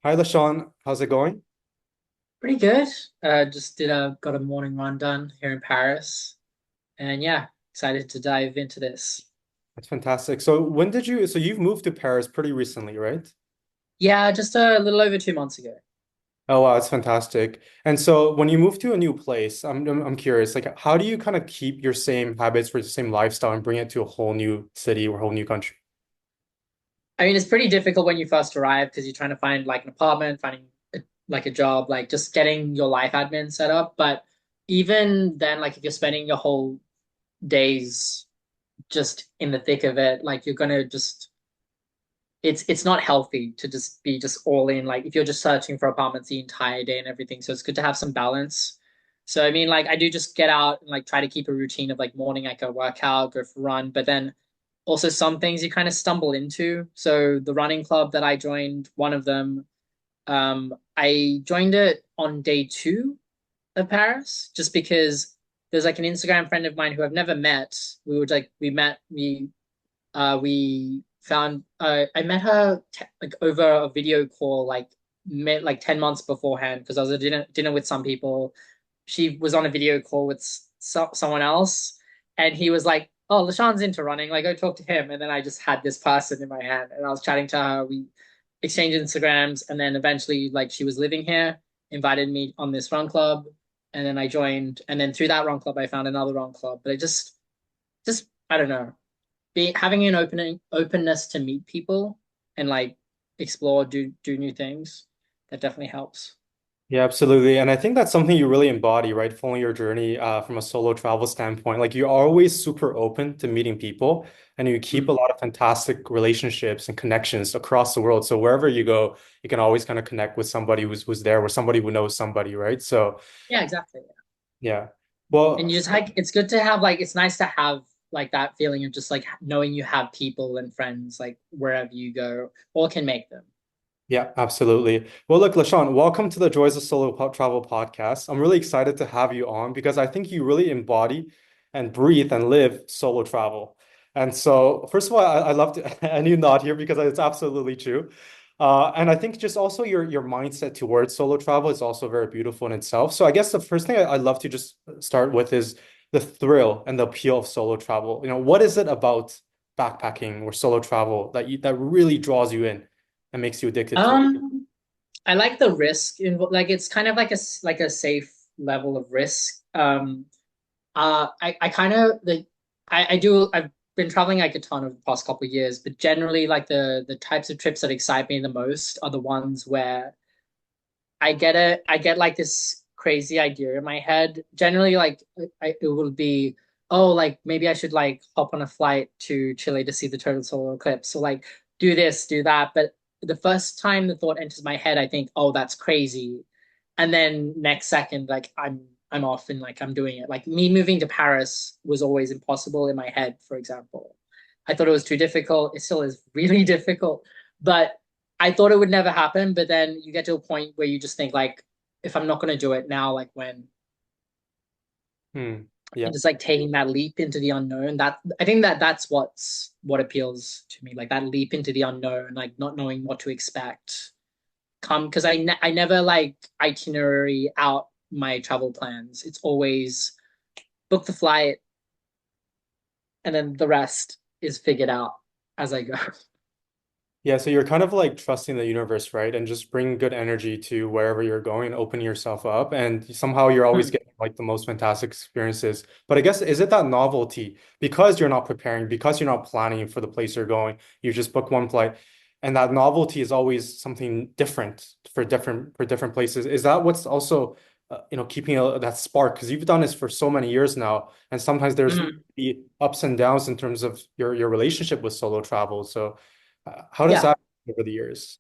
Hi, Lashan. How's it going? Pretty good. Just got a morning run done here in Paris, and yeah, excited to dive into this. That's fantastic. So you've moved to Paris pretty recently, right? Yeah, just a little over 2 months ago. Oh, wow, that's fantastic. And so when you move to a new place, I'm curious, like how do you kind of keep your same habits or the same lifestyle and bring it to a whole new city or whole new country? I mean, it's pretty difficult when you first arrive because you're trying to find like an apartment, finding like a job, like just getting your life admin set up. But even then, like if you're spending your whole days just in the thick of it, like you're gonna just it's not healthy to just be just all in. Like if you're just searching for apartments the entire day and everything, so it's good to have some balance. So I mean, like I do just get out and like try to keep a routine of like morning I go work out, go for a run, but then also some things you kind of stumble into. So the running club that I joined, one of them, I joined it on day two of Paris just because there's like an Instagram friend of mine who I've never met. We met we found I met her like over a video call met like 10 months beforehand because I was at dinner with some people. She was on a video call with someone else, and he was like, "Oh, Lashan's into running, like go talk to him." And then I just had this person in my hand and I was chatting to her. We exchanged Instagrams, and then eventually like she was living here, invited me on this run club, and then I joined, and then through that run club I found another run club. But it just I don't know, be having an openness to meet people and like explore, do new things. That definitely helps. Yeah, absolutely. And I think that's something you really embody, right? Following your journey from a solo travel standpoint. Like you're always super open to meeting people and you keep a Mm. lot of fantastic relationships and connections across the world. So wherever you go, you can always kind of connect with somebody who's there or somebody who knows somebody, right? So Yeah, exactly. yeah. And Well, you just like it's good to have like it's nice to have like that feeling of just like knowing you have people and friends like wherever you go or can make them. yeah, absolutely. Well, look, Lashawn, welcome to the Joys of Travel podcast. I'm really excited to have you on because I think you really embody and breathe and live solo travel. And so, first of all, I love to, and you nod here because it's absolutely true. And I think just also your mindset towards solo travel is also very beautiful in itself. So I guess the first thing I'd love to just start with is the thrill and the appeal of solo travel. You know, what is it about backpacking or solo travel that really draws you in and makes you addicted to it? Um, I like the risk in like it's kind of like like a safe level of risk. I kind of the I do I've been traveling like a ton over the past couple of years, but generally like the types of trips that excite me the most are the ones where I get like this crazy idea in my head. Generally, like it will be, oh, like maybe I should like hop on a flight to Chile to see the total solar eclipse. So like do this, do that. But the first time the thought enters my head, I think, oh, that's crazy. And then next second, like I'm off and like I'm doing it. Like me moving to Paris was always impossible in my head, for example. I thought it was too difficult. It still is really difficult. But I thought it would never happen, but then you get to a point where you just think like, if I'm not going to do it now, like when? Hmm. Yeah. And just like taking that leap into the unknown. That I think that that's what appeals to me, like that leap into the unknown, like not knowing what to expect. Come because I never like itinerary out my travel plans. It's always book the flight and then the rest is figured out as I go. Yeah, so you're kind of like trusting the universe, right? And just bring good energy to wherever you're going and open yourself up. And somehow you're always getting like the most fantastic experiences. But I guess, is it that novelty because you're not preparing, because you're not planning for the place you're going, you just book one flight. And that novelty is always something different for different places. Is that what's also keeping that spark? Because you've done this for so many years now, and sometimes there's Mhm. the ups and downs in terms of your relationship with solo travel. So how does Yeah. that over the years?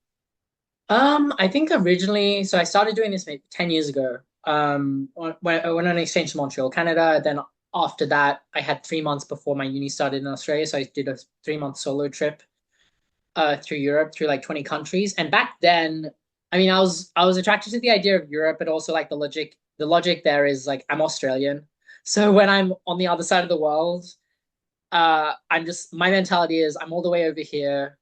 I think originally, so I started doing this maybe 10 years ago. When I went on an exchange to Montreal, Canada. Then after that, I had 3 months before my uni started in Australia. So I did a 3 month solo trip through Europe, through like 20 countries. And back then, I mean, I was attracted to the idea of Europe, but also like the logic there is like I'm Australian. So when I'm on the other side of the world, I'm just my mentality is I'm all the way over here.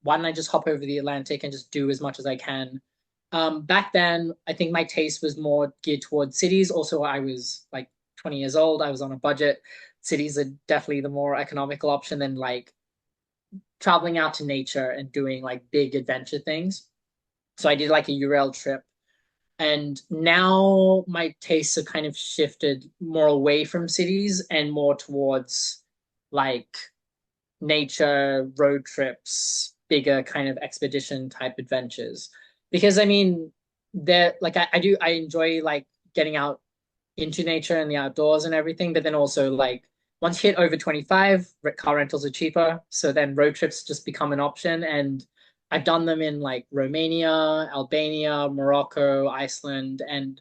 Why don't I just hop over the Atlantic and just do as much as I can? Back then, I think my taste was more geared towards cities. Also, I was like 20 years old. I was on a budget. Cities are definitely the more economical option than like traveling out to nature and doing like big adventure things. So I did like a Eurail trip. And now my tastes have kind of shifted more away from cities and more towards like nature, road trips, bigger kind of expedition type adventures. Because I mean, there like I enjoy like getting out into nature and the outdoors and everything, but then also like once you hit over 25, car rentals are cheaper. So then road trips just become an option. And I've done them in like Romania, Albania, Morocco, Iceland, and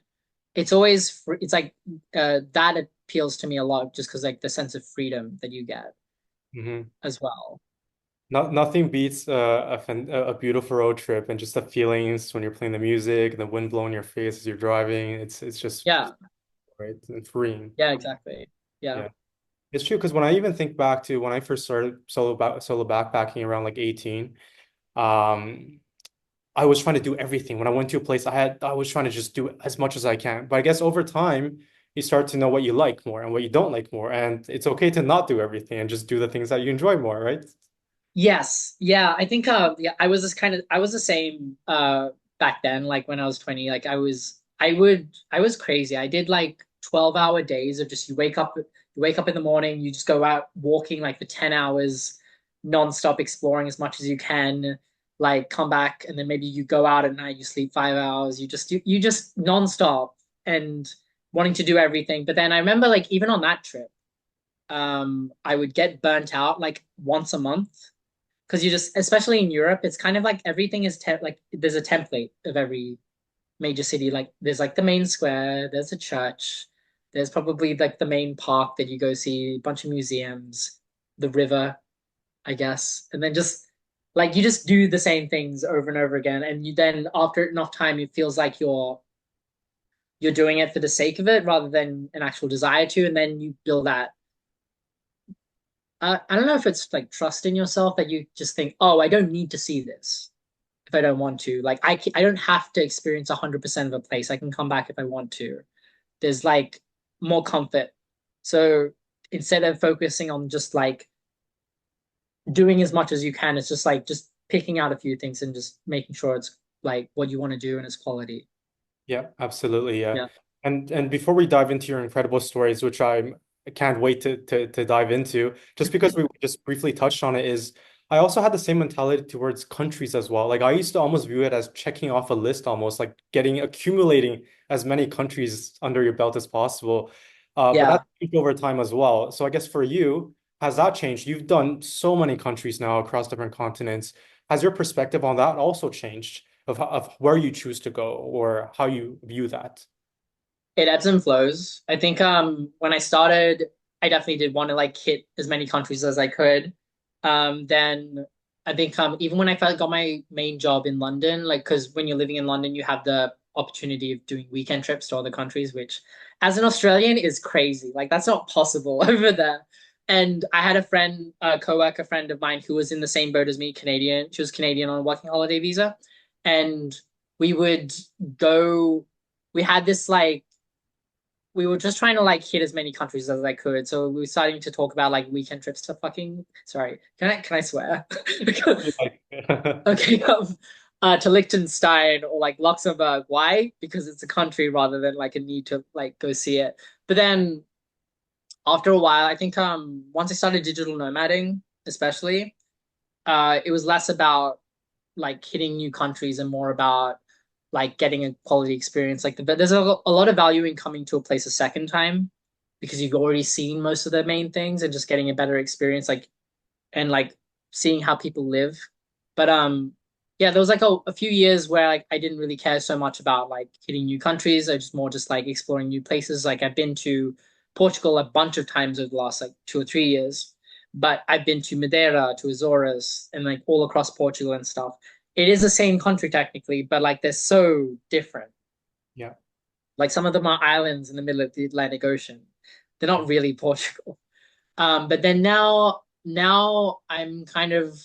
it's like that appeals to me a lot just because like the sense of freedom that you get Hmm. as well. Nothing beats a beautiful road trip and just the feelings when you're playing the music and the wind blowing in your face as you're driving. It's just Yeah, right and freeing. yeah, exactly. Yeah. Yeah. It's true because when I even think back to when I first started solo backpacking around like 18, um, I was trying to do everything. When I went to a place, I was trying to just do as much as I can. But I guess over time, you start to know what you like more and what you don't like more, and it's okay to not do everything and just do the things that you enjoy more, right? Yes. Yeah. I think yeah, I was the same back then, like when I was 20. Like I was crazy. I did like 12-hour days of just you wake up in the morning, you just go out walking like for 10 hours, nonstop exploring as much as you can, like come back and then maybe you go out at night, you sleep 5 hours, you just nonstop and wanting to do everything. But then I remember like even on that trip, I would get burnt out like once a month because you just especially in Europe, it's kind of like everything is like there's a template of every major city. Like there's like the main square, there's a church, there's probably like the main park that you go see, a bunch of museums, the river, I guess, and then just like you just do the same things over and over again, and you then after enough time, it feels like you're doing it for the sake of it rather than an actual desire to, and then you build that I don't know if it's like trust in yourself that you just think, oh, I don't need to see this if I don't want to. Like I don't have to experience 100% of a place. I can come back if I want to. There's like more comfort. So instead of focusing on just like doing as much as you can, it's just like just picking out a few things and just making sure it's like what you want to do and it's quality. Yeah, absolutely. Yeah. Yeah. And before we dive into your incredible stories, which I can't wait to dive into, just because we just briefly touched on it, is I also had the same mentality towards countries as well. Like I used to almost view it as checking off a list, almost like accumulating as many countries under your belt as possible. But Yeah. that's changed over time as well. So I guess for you, has that changed? You've done so many countries now across different continents. Has your perspective on that also changed? Of where you choose to go or how you view that. It ebbs and flows. I think when I started, I definitely did want to like hit as many countries as I could. Then I think even when I felt got my main job in London, like because when you're living in London, you have the opportunity of doing weekend trips to other countries, which as an Australian is crazy. Like that's not possible over there. And I had a friend, a coworker friend of mine who was in the same boat as me, Canadian. She was Canadian on a working holiday visa. And we would go, we had this like we were just trying to like hit as many countries as I could. So we were starting to talk about like weekend trips to fucking sorry. Can I swear? Like, Okay, to Liechtenstein or like Luxembourg. Why? Because it's a country rather than like a need to like go see it. But then after a while, I think once I started digital nomading, especially, it was less about like hitting new countries and more about like getting a quality experience. Like but there's a lot of value in coming to a place a second time because you've already seen most of the main things and just getting a better experience like and like seeing how people live. But yeah, there was like a few years where like I didn't really care so much about like hitting new countries. I just more just like exploring new places. Like I've been to Portugal a bunch of times over the last like 2 or 3 years, but I've been to Madeira, to Azores, and like all across Portugal and stuff. It is the same country technically, but like they're so different. yeah. Like some of them are islands in the middle of the Atlantic Ocean. They're not really Portugal. But then now I'm kind of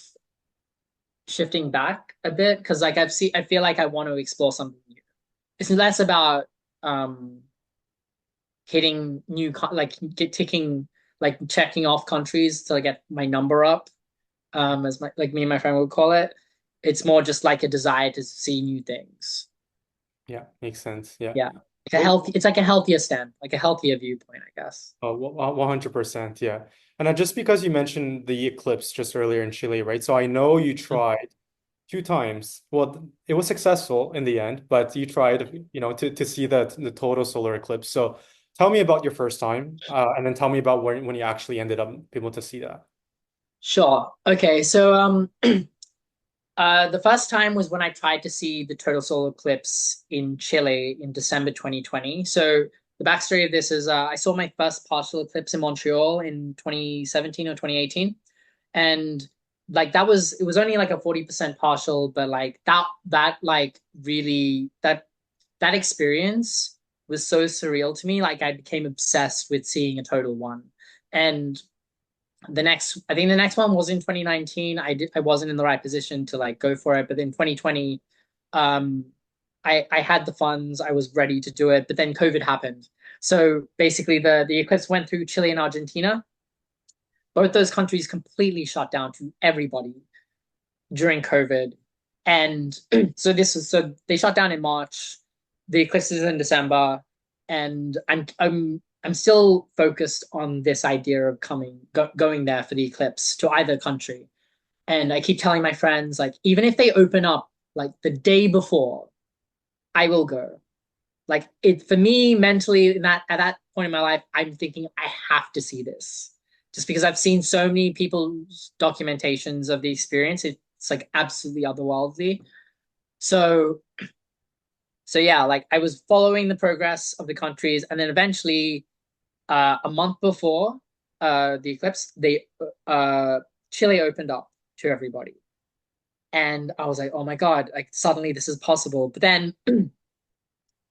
shifting back a bit because like I feel like I want to explore some it's less about um hitting new like get ticking like checking off countries to get my number up, as my like me and my friend would call it. It's more just like a desire to see new things. Yeah, makes sense. Yeah. Yeah. Like a Well, healthy, it's like a healthier stand, like a healthier viewpoint, I guess. 100%. Yeah. And just because you mentioned the eclipse just earlier in Chile, right? So I know you Mm. tried two times. Well, it was successful in the end, but you tried, to see the total solar eclipse. So tell me about your first time, and then tell me about when you actually ended up able to see that. Sure. Okay. So the first time was when I tried to see the total solar eclipse in Chile in December 2020. So the backstory of this is I saw my first partial eclipse in Montreal in 2017 or 2018. And like it was only like a 40% partial, but like that like really that experience was so surreal to me. Like I became obsessed with seeing a total one. And I think the next one was in 2019. I wasn't in the right position to like go for it, but in 2020, um, I had the funds. I was ready to do it, but then COVID happened. So basically, the eclipse went through Chile and Argentina. Both those countries completely shut down to everybody during COVID, and so they shut down in March. The eclipse is in December, and I'm still focused on this idea of going there for the eclipse to either country. And I keep telling my friends, like, even if they open up like the day before, I will go. Like it for me mentally in that at that point in my life, I'm thinking I have to see this. Just because I've seen so many people's documentations of the experience, it's like absolutely otherworldly. So yeah, like I was following the progress of the countries, and then eventually, a month before the eclipse, they Chile opened up to everybody, and I was like, oh my god, like suddenly this is possible. But then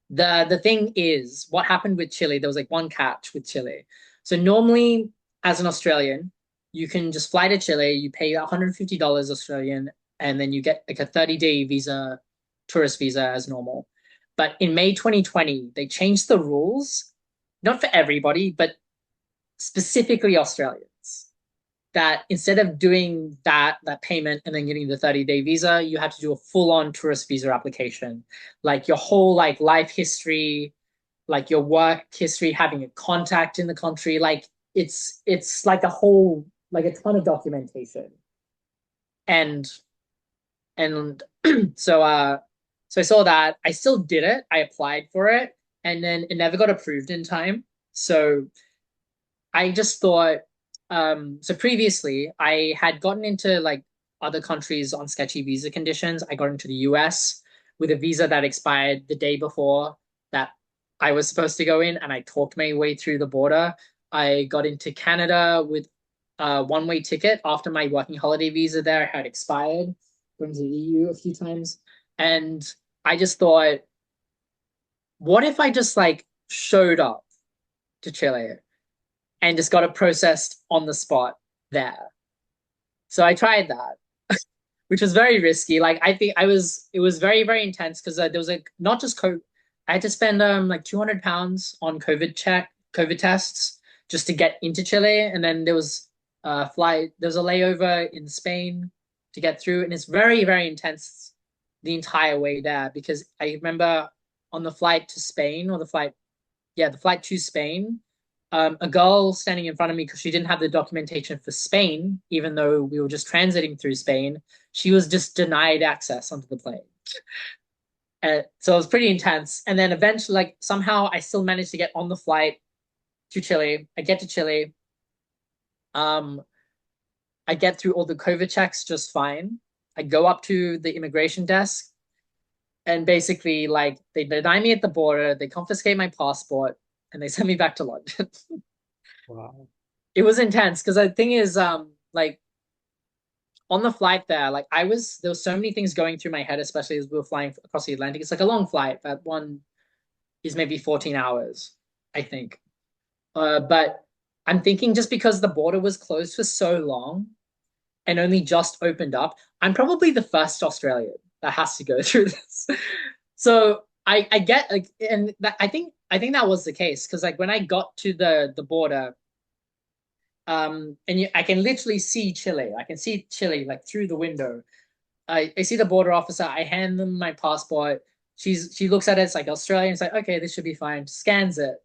the thing is, what happened with Chile? There was like one catch with Chile. So normally, as an Australian, you can just fly to Chile, you pay $150 Australian, and then you get like a 30-day visa, tourist visa as normal. But in May 2020, they changed the rules, not for everybody, but specifically Australians, that instead of doing that payment and then getting the 30-day visa, you have to do a full-on tourist visa application. Like your whole like life history, like your work history, having a contact in the country, like it's like a whole like a ton of documentation. And and so so I saw that. I still did it. I applied for it and then it never got approved in time. So I just thought, so previously I had gotten into like other countries on sketchy visa conditions. I got into the US with a visa that expired the day before that I was supposed to go in, and I talked my way through the border. I got into Canada with a one-way ticket after my working holiday visa there had expired. Going to the EU a few times. And I just thought, what if I just like showed up to Chile and just got it processed on the spot there. So I tried that, which was very risky. Like I think it was very, very intense because there was like not just COVID. I had to spend like £200 on COVID tests just to get into Chile, and then there was a flight. There was a layover in Spain to get through, and it's very, very intense the entire way there because I remember on the flight to Spain or the flight to Spain, a girl standing in front of me because she didn't have the documentation for Spain, even though we were just transiting through Spain. She was just denied access onto the plane. So it was pretty intense. And then eventually, like somehow, I still managed to get on the flight to Chile. I get to Chile. Um, I get through all the COVID checks just fine. I go up to the immigration desk, and basically, like they deny me at the border. They confiscate my passport, and they send me back to London. Wow. It was intense because the thing is, like on the flight there, like there was so many things going through my head, especially as we were flying across the Atlantic. It's like a long flight. That one is maybe 14 hours, I think. But I'm thinking just because the border was closed for so long and only just opened up, I'm probably the first Australian that has to go through this. So I get like, and that, I think that was the case because like when I got to the border, and I can literally see Chile. I can see Chile like through the window. I see the border officer. I hand them my passport. She looks at it. It's like Australian. It's like okay, this should be fine. Scans it,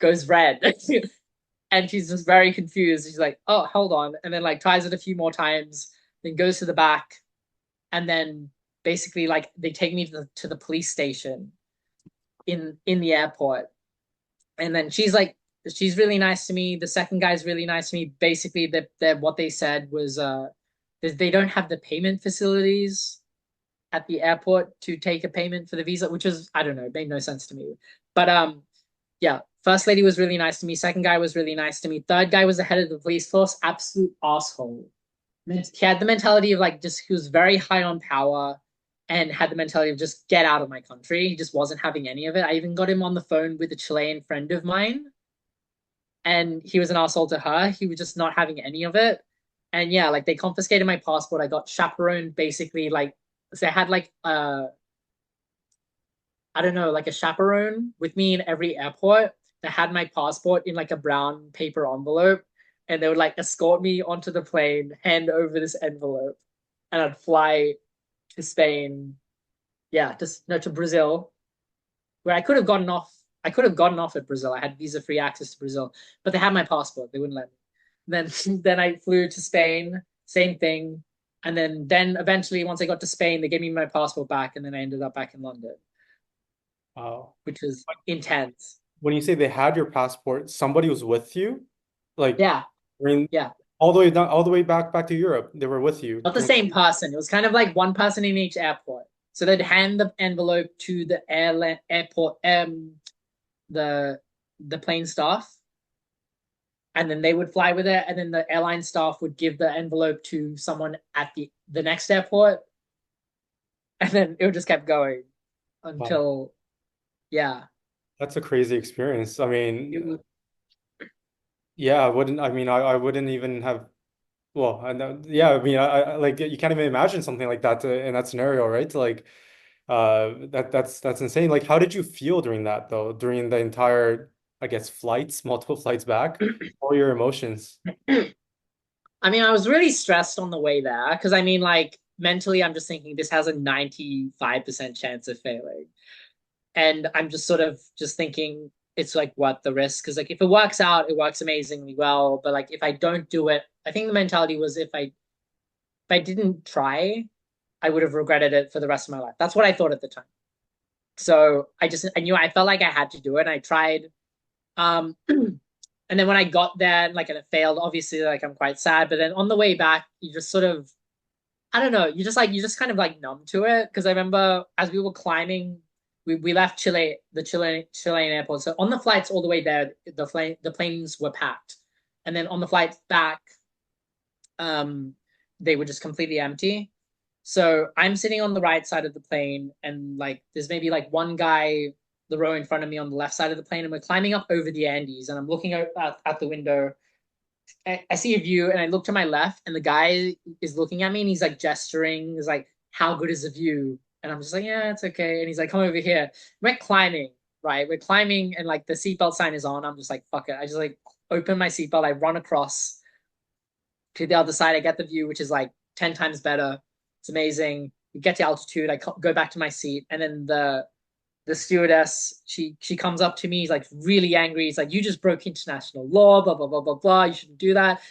goes red, and she's just very confused. She's like, oh, hold on, and then like tries it a few more times. Then goes to the back, and then basically like they take me to the police station in the airport, and then she's really nice to me. The second guy's really nice to me. Basically, that what they said was they don't have the payment facilities at the airport to take a payment for the visa, which is I don't know, it made no sense to me. But yeah, first lady was really nice to me. Second guy was really nice to me. Third guy was the head of the police force, absolute asshole. He had the mentality of like just he was very high on power and had the mentality of just get out of my country. He just wasn't having any of it. I even got him on the phone with a Chilean friend of mine, and he was an asshole to her. He was just not having any of it. And yeah, like they confiscated my passport. I got chaperoned basically like so I had like I don't know, like a chaperone with me in every airport that had my passport in like a brown paper envelope. And they would like escort me onto the plane, hand over this envelope, and I'd fly to Spain. Yeah, just no to Brazil, where I could have gotten off. I could have gotten off at Brazil. I had visa free access to Brazil, but they had my passport. They wouldn't let me. Then I flew to Spain, same thing. And then eventually once I got to Spain, they gave me my passport back, and then I ended up back in London, Wow. which was intense. When you say they had your passport, somebody was with you? Like, Yeah, I mean, yeah. all the way down, all the way back to Europe. They were with you Not the during. same person. It was kind of like one person in each airport. So they'd hand the envelope to the airport, the the plane staff, and then they would fly with it, and then the airline staff would give the envelope to someone at the next airport, and then it would just kept going Wow, until yeah. that's a crazy experience. I It mean, was, yeah, I wouldn't even have, well, I know, yeah, I mean, like you can't even imagine something like that in that scenario, right? Like, that's insane. Like, how did you feel during that though? During the entire, I guess, flights, multiple flights back, all your emotions. I mean, I was really stressed on the way there because I mean, like mentally, I'm just thinking this has a 95% chance of failing. And I'm just sort of just thinking it's like what the risk because like if it works out, it works amazingly well. But like if I don't do it, I think the mentality was if I didn't try, I would have regretted it for the rest of my life. That's what I thought at the time. So I knew I felt like I had to do it. And I tried. And then when I got there, like and it failed, obviously like I'm quite sad. But then on the way back, you just sort of I don't know. You just kind of like numb to it because I remember as we were climbing, we left Chile, the Chilean airport. So on the flights all the way there, the planes were packed, and then on the flights back, um, they were just completely empty. So I'm sitting on the right side of the plane, and like there's maybe like one guy the row in front of me on the left side of the plane, and we're climbing up over the Andes, and I'm looking out at the window I see a view and I look to my left and the guy is looking at me and he's like gesturing. He's like, how good is the view? And I'm just like, yeah, it's okay. And he's like, come over here. We're climbing, right? We're climbing and like the seatbelt sign is on. I'm just like, fuck it. I just like open my seatbelt. I run across to the other side. I get the view, which is like 10 times better. It's amazing. We get to altitude. I go back to my seat. And then the stewardess, she comes up to me, he's like really angry. He's like, you just broke international law, blah, blah, blah, blah, blah. You shouldn't do that.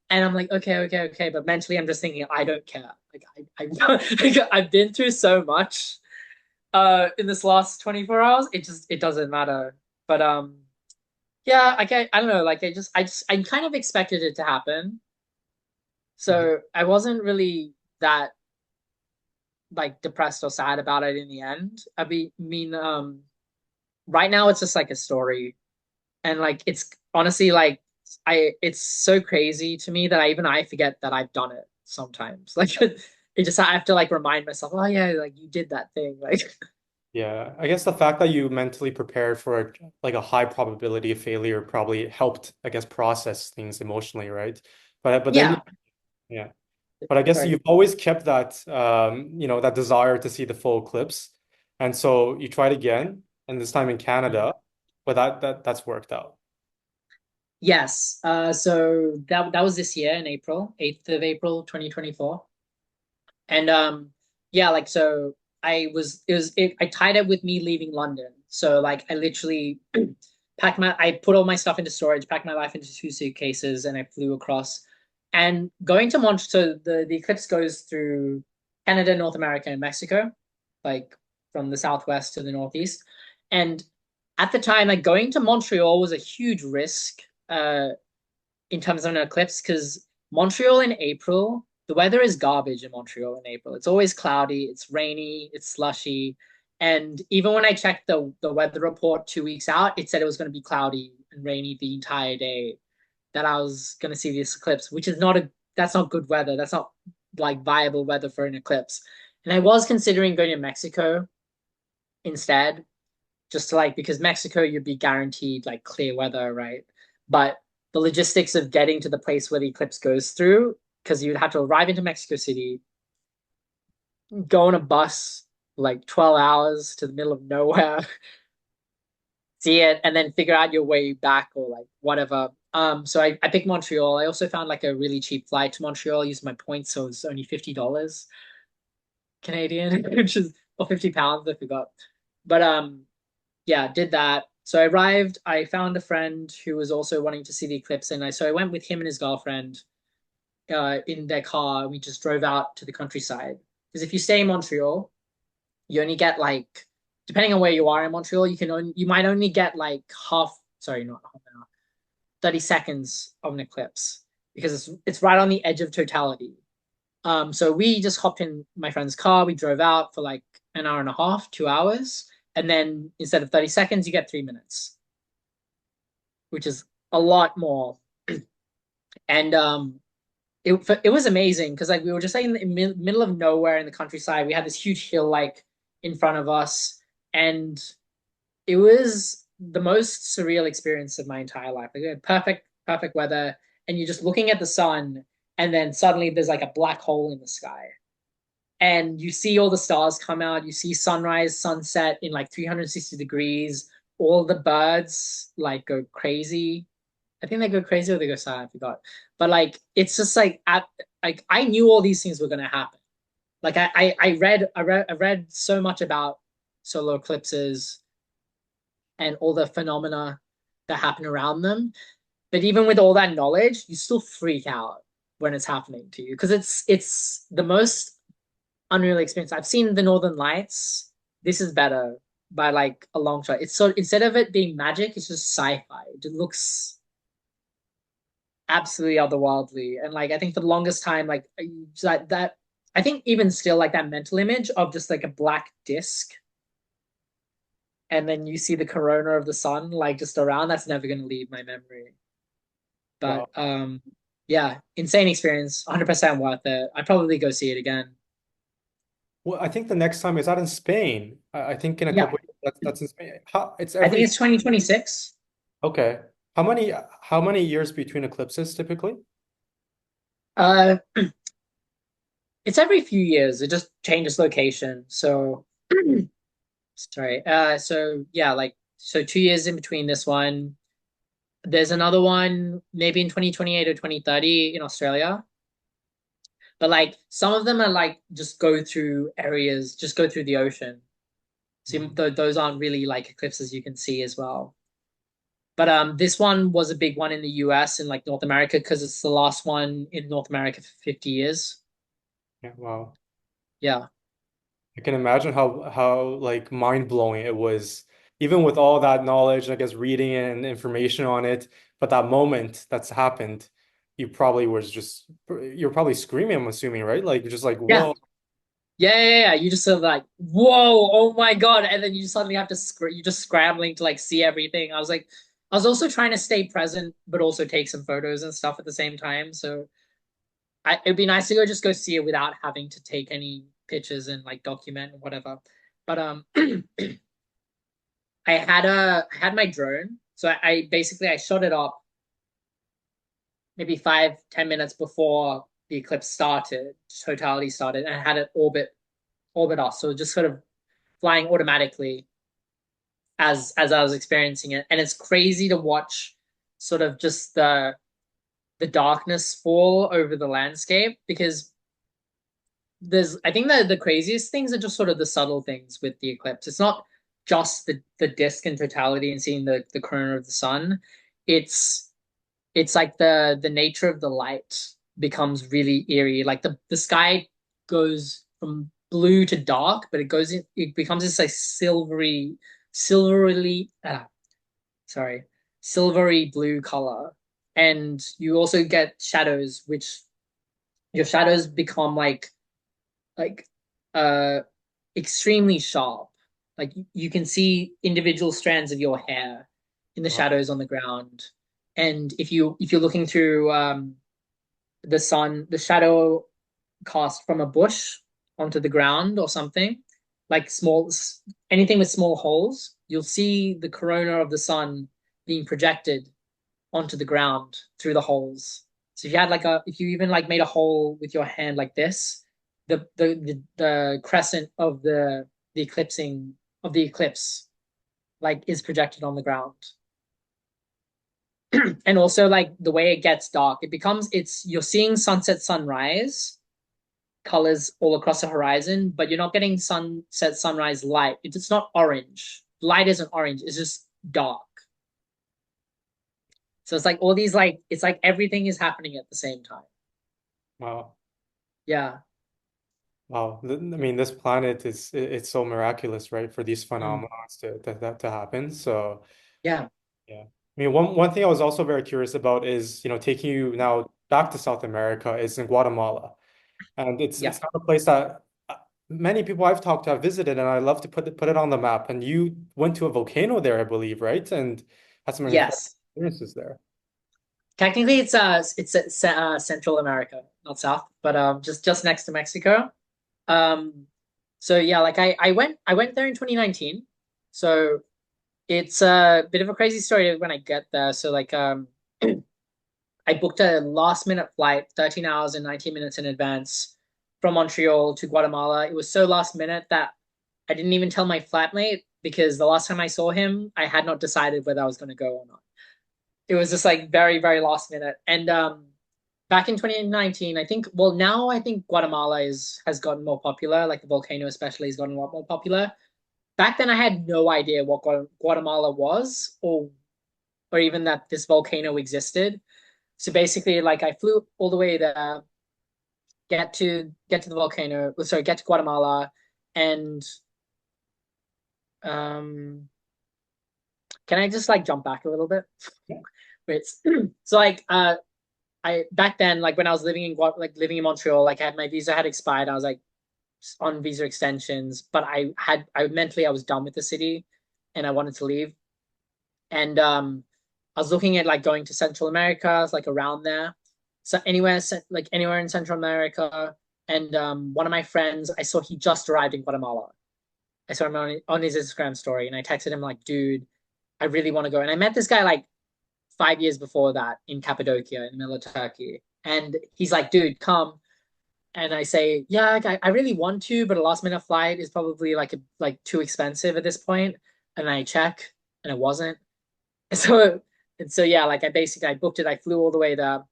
And I'm like, okay, okay, okay. But mentally, I'm just thinking, I don't care. Like, I've been through so much in this last 24 hours. It doesn't matter. But yeah, I don't know. Like, I kind of expected it to happen. Mhm. So I wasn't really that like depressed or sad about it in the end. Mean, right now it's just like a story and like it's honestly like it's so crazy to me that I forget that I've done it sometimes like it just I have to like remind myself oh yeah like you did that thing like Yeah, I guess the fact that you mentally prepared for like a high probability of failure probably helped, I guess, process things emotionally, right? But then yeah yeah. But I guess sorry you've always kept that that desire to see the full eclipse. And so you tried again, and this time in Mm. Canada, but that's worked out. Yes. So that was this year in April, 8th of April, 2024. And yeah, like so I tied it with me leaving London. So like I literally I put all my stuff into storage, packed my life into two suitcases, and I flew across. And going to Montreal, so the eclipse goes through Canada, North America, and Mexico, like from the southwest to the northeast. And at the time, like going to Montreal was a huge risk in terms of an eclipse because Montreal in April, the weather is garbage in Montreal in April. It's always cloudy, it's rainy, it's slushy. And even when I checked the weather report 2 weeks out, it said it was going to be cloudy and rainy the entire day that I was going to see this eclipse, which is not that's not good weather. That's not like viable weather for an eclipse. And I was considering going to Mexico instead, just to like because Mexico you'd be guaranteed like clear weather, right? But the logistics of getting to the place where the eclipse goes through, because you'd have to arrive into Mexico City, go on a bus like 12 hours to the middle of nowhere, see it, and then figure out your way back or like whatever. So I picked Montreal. I also found like a really cheap flight to Montreal, used my points, so it's only $50 Canadian, which is or £50, I forgot. But yeah, did that. So I arrived. I found a friend who was also wanting to see the eclipse, and I went with him and his girlfriend in their car. We just drove out to the countryside because if you stay in Montreal, you only get like depending on where you are in Montreal, you might only get like half. Sorry, not half an hour, 30 seconds of an eclipse because it's right on the edge of totality. So we just hopped in my friend's car. We drove out for like an hour and a half, 2 hours, and then instead of 30 seconds, you get 3 minutes, which is a lot more. And it was amazing because like we were just like in the middle of nowhere in the countryside. We had this huge hill like in front of us, and it was the most surreal experience of my entire life. Like we had perfect weather, and you're just looking at the sun, and then suddenly there's like a black hole in the sky. And you see all the stars come out, you see sunrise, sunset in like 360 degrees, all the birds like go crazy. I think they go crazy or they go silent. I forgot. But like it's just like I knew all these things were gonna happen. Like I read so much about solar eclipses and all the phenomena that happen around them. But even with all that knowledge, you still freak out when it's happening to you because it's the most unreal experience. I've seen the Northern Lights. This is better by like a long shot. It's so instead of it being magic, it's just sci-fi. It looks absolutely otherworldly. And like I think for the longest time, like that I think even still like that mental image of just like a black disc and then you see the corona of the sun like just around, that's never gonna leave my memory. But Wow. yeah, insane experience, 100% worth it. I'd probably go see it again. Well, I think the next time is out in Spain. I think in a Yeah, couple of years, that's in Spain. It's I think every it's 2026. okay. How many years between eclipses typically? Uh it's every few years. It just changes location. So sorry. So yeah, like so 2 years in between this one. There's another one maybe in 2028 or 2030 in Australia. But like some of them are like just go through areas, just go through the ocean. So Mhm. those aren't really like eclipses you can see as well. But this one was a big one in the US and like North America because it's the last one in North America for 50 years. Yeah, wow. Yeah. I can imagine how like mind-blowing it was, even with all that knowledge, I guess reading and information on it. But that moment that's happened, you're probably screaming, I'm assuming, right? Like just like, Yeah. whoa. Yeah. You just sort of like, whoa, oh my God. And then you suddenly have to, you're just scrambling to like see everything. I was also trying to stay present, but also take some photos and stuff at the same time. So it'd be nice to just go see it without having to take any pictures and like document and whatever. But I had my drone. So I basically I shot it up maybe 5, 10 minutes before the eclipse started, totality started, and I had it orbit us. So just sort of flying automatically as I was experiencing it. And it's crazy to watch sort of just the darkness fall over the landscape because there's I think the craziest things are just sort of the subtle things with the eclipse. It's not just the disk in totality and seeing the corona of the sun. It's it's like the nature of the light becomes really eerie. Like the sky goes from blue to dark, but it becomes this like silverly sorry, silvery blue color. And you also get shadows, which your shadows become like uh extremely sharp. Like you can see individual strands of your hair in the Wow. shadows on the ground. And if you're looking through the sun, the shadow cast from a bush onto the ground or something, like anything with small holes, you'll see the corona of the sun being projected onto the ground through the holes. So if you had if you even like made a hole with your hand like this, the crescent of the eclipsing of the eclipse like is projected on the ground. And also like the way it gets dark, it's you're seeing sunset sunrise colors all across the horizon, but you're not getting sunset sunrise light. It's not orange. Light isn't orange, it's just dark. So it's like all these like it's like everything is happening at the same time. Wow. Yeah. Wow. I mean, this planet it's so miraculous, right? For these Mm. phenomena to happen. So Yeah. yeah. I mean, one thing I was also very curious about is, taking you now back to South America is in Guatemala. And Yeah. it's not a place that many people I've talked to have visited, and I love to put it on the map. And you went to a volcano there, I believe, right? And had some incredible Yes. experiences there. Technically it's Central America, not South, but just next to Mexico. Um so yeah, like I went there in 2019. So it's a bit of a crazy story when I get there. So like I booked a last minute flight, 13 hours and 19 minutes in advance from Montreal to Guatemala. It was so last minute that I didn't even tell my flatmate because the last time I saw him, I had not decided whether I was going to go or not. It was just like very, very last minute. And back in 2019, I think, well, now I think Guatemala has gotten more popular, like the volcano especially has gotten a lot more popular. Back then, I had no idea what Guatemala was or even that this volcano existed. So basically, like I flew all the way there, get to the volcano, sorry, get to Guatemala, and um, can I just like jump back a little bit? Wait, so like I back then, like when I was living in Montreal, like I had my visa had expired. I was like on visa extensions, but I mentally I was done with the city, and I wanted to leave. And I was looking at like going to Central America, like around there. So anywhere in Central America. And one of my friends, I saw he just arrived in Guatemala. I saw him on his Instagram story, and I texted him like, "Dude, I really want to go." And I met this guy like 5 years before that in Cappadocia in the middle of Turkey, and he's like, "Dude, come." And I say, "Yeah, I really want to, but a last minute flight is probably like too expensive at this point." And I check, and it wasn't. So yeah, like I booked it. I flew all the way there.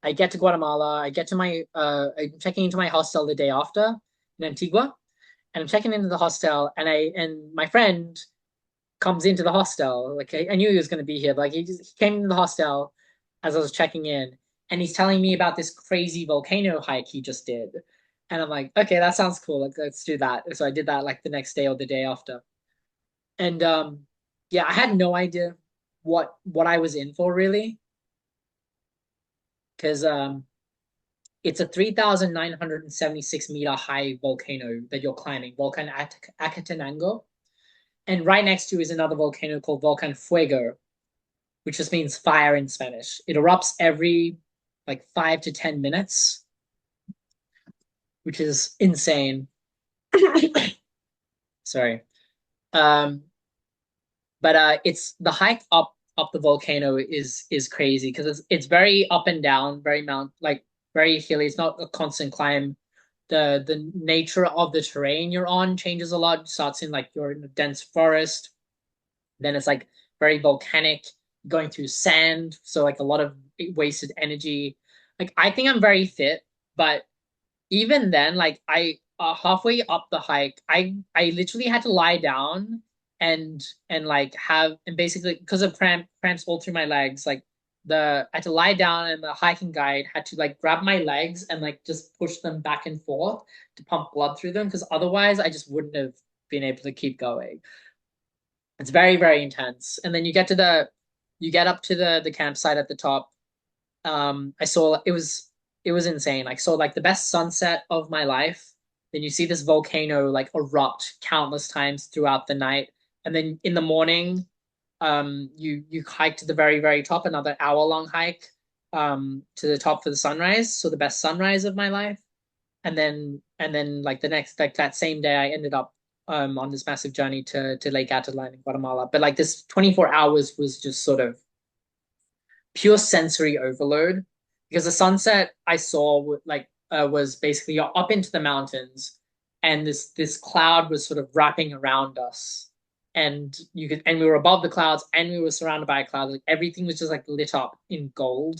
I get to Guatemala. I get to I'm checking into my hostel the day after in Antigua, and I'm checking into the hostel, and my friend comes into the hostel. Like I knew he was going to be here, but like he came into the hostel as I was checking in, and he's telling me about this crazy volcano hike he just did, and I'm like, okay, that sounds cool. Like let's do that. So I did that like the next day or the day after, and yeah, I had no idea what I was in for really, because it's a 3,976 meter high volcano that you're climbing, Volcan Acatenango. And right next to is another volcano called Volcan Fuego, which just means fire in Spanish. It erupts every like 5 to 10 minutes, which is insane. Sorry. Um, but it's the hike up the volcano is crazy because it's very up and down, very very hilly. It's not a constant climb the nature of the terrain you're on changes a lot. It starts in like you're in a dense forest, then it's like very volcanic, going through sand, so like a lot of wasted energy. Like I think I'm very fit, but even then, like I halfway up the hike, I literally had to lie down and like have and basically because of cramps all through my legs, like I had to lie down and the hiking guide had to like grab my legs and like just push them back and forth to pump blood through them because otherwise I just wouldn't have been able to keep going. It's very, very intense. And then you get up to the campsite at the top. I saw it was insane. I saw like the best sunset of my life. Then you see this volcano like erupt countless times throughout the night. And then in the morning, you hike to the very, very top, another hour-long hike, to the top for the sunrise. So the best sunrise of my life. And then like the next like that same day I ended up on this massive journey to Lake Atitlan in Guatemala. But like this 24 hours was just sort of pure sensory overload because the sunset I saw like was basically up into the mountains and this cloud was sort of wrapping around us and we were above the clouds and we were surrounded by a cloud like everything was just like lit up in gold,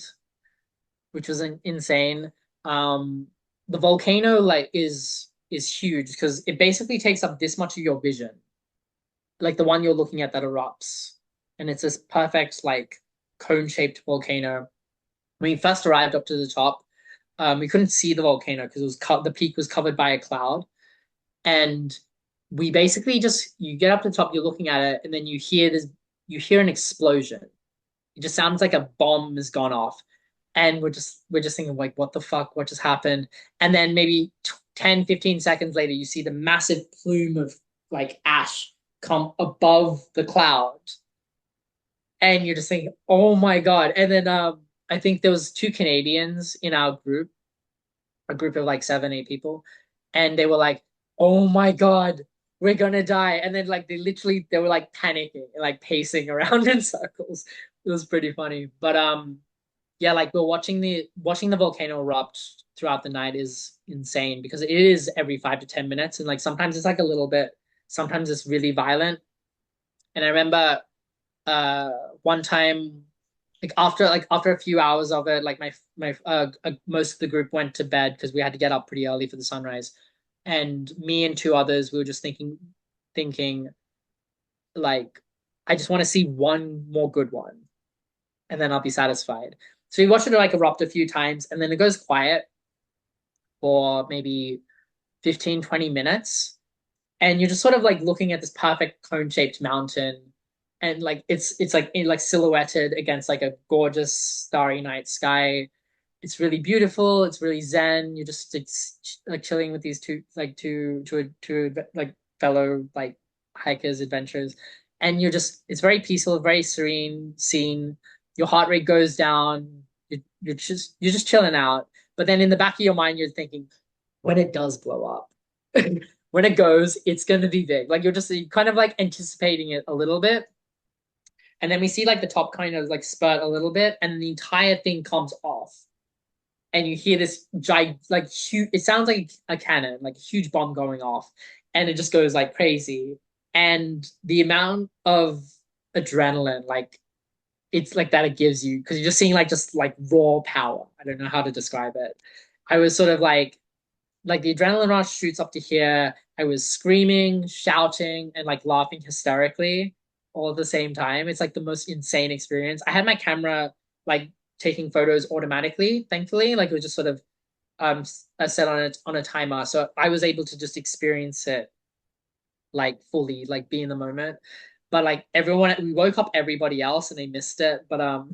which was insane. Um, the volcano like is huge because it basically takes up this much of your vision, like the one you're looking at that erupts, and it's this perfect like cone-shaped volcano. When we first arrived up to the top, we couldn't see the volcano because the peak was covered by a cloud, and we basically just you get up to the top, you're looking at it, and then you hear an explosion. It just sounds like a bomb has gone off. And we're just thinking like what the fuck what just happened? And then maybe 10 15 seconds later you see the massive plume of like ash come above the cloud and you're just thinking oh my god. And then I think there was two Canadians in our group, a group of like 7 8 people, and they were like oh my god we're gonna die. And then like they were like panicking and like pacing around in circles. It was pretty funny. But yeah, like we're watching the volcano erupt throughout the night is insane because it is every 5 to 10 minutes, and like sometimes it's like a little bit, sometimes it's really violent. And I remember uh one time, like after a few hours of it, like most of the group went to bed because we had to get up pretty early for the sunrise, and me and two others we were just thinking like I just want to see one more good one and then I'll be satisfied. So we watched it like erupt a few times and then it goes quiet for maybe 15, 20 minutes. And you're just sort of like looking at this perfect cone-shaped mountain. And like it's like like silhouetted against like a gorgeous starry night sky. It's really beautiful. It's really zen. You're just it's like chilling with these two like fellow like hikers, adventurers, and it's very peaceful, very serene scene. Your heart rate goes down. You're just chilling out. But then in the back of your mind, you're thinking, when it does blow up, when it goes, it's gonna be big. Like you're kind of like anticipating it a little bit. And then we see like the top kind of like spurt a little bit, and the entire thing comes off and you hear this giant, like huge. It sounds like a cannon, like a huge bomb going off, and it just goes like crazy. And the amount of adrenaline, like it's like that it gives you because you're just seeing like just like raw power. I don't know how to describe it. I was sort of like the adrenaline rush shoots up to here. I was screaming, shouting, and like laughing hysterically all at the same time. It's like the most insane experience. I had my camera like taking photos automatically, thankfully. Like it was just sort of set on a timer. So I was able to just experience it like fully, like be in the moment. But like everyone we woke up everybody else and they missed it. But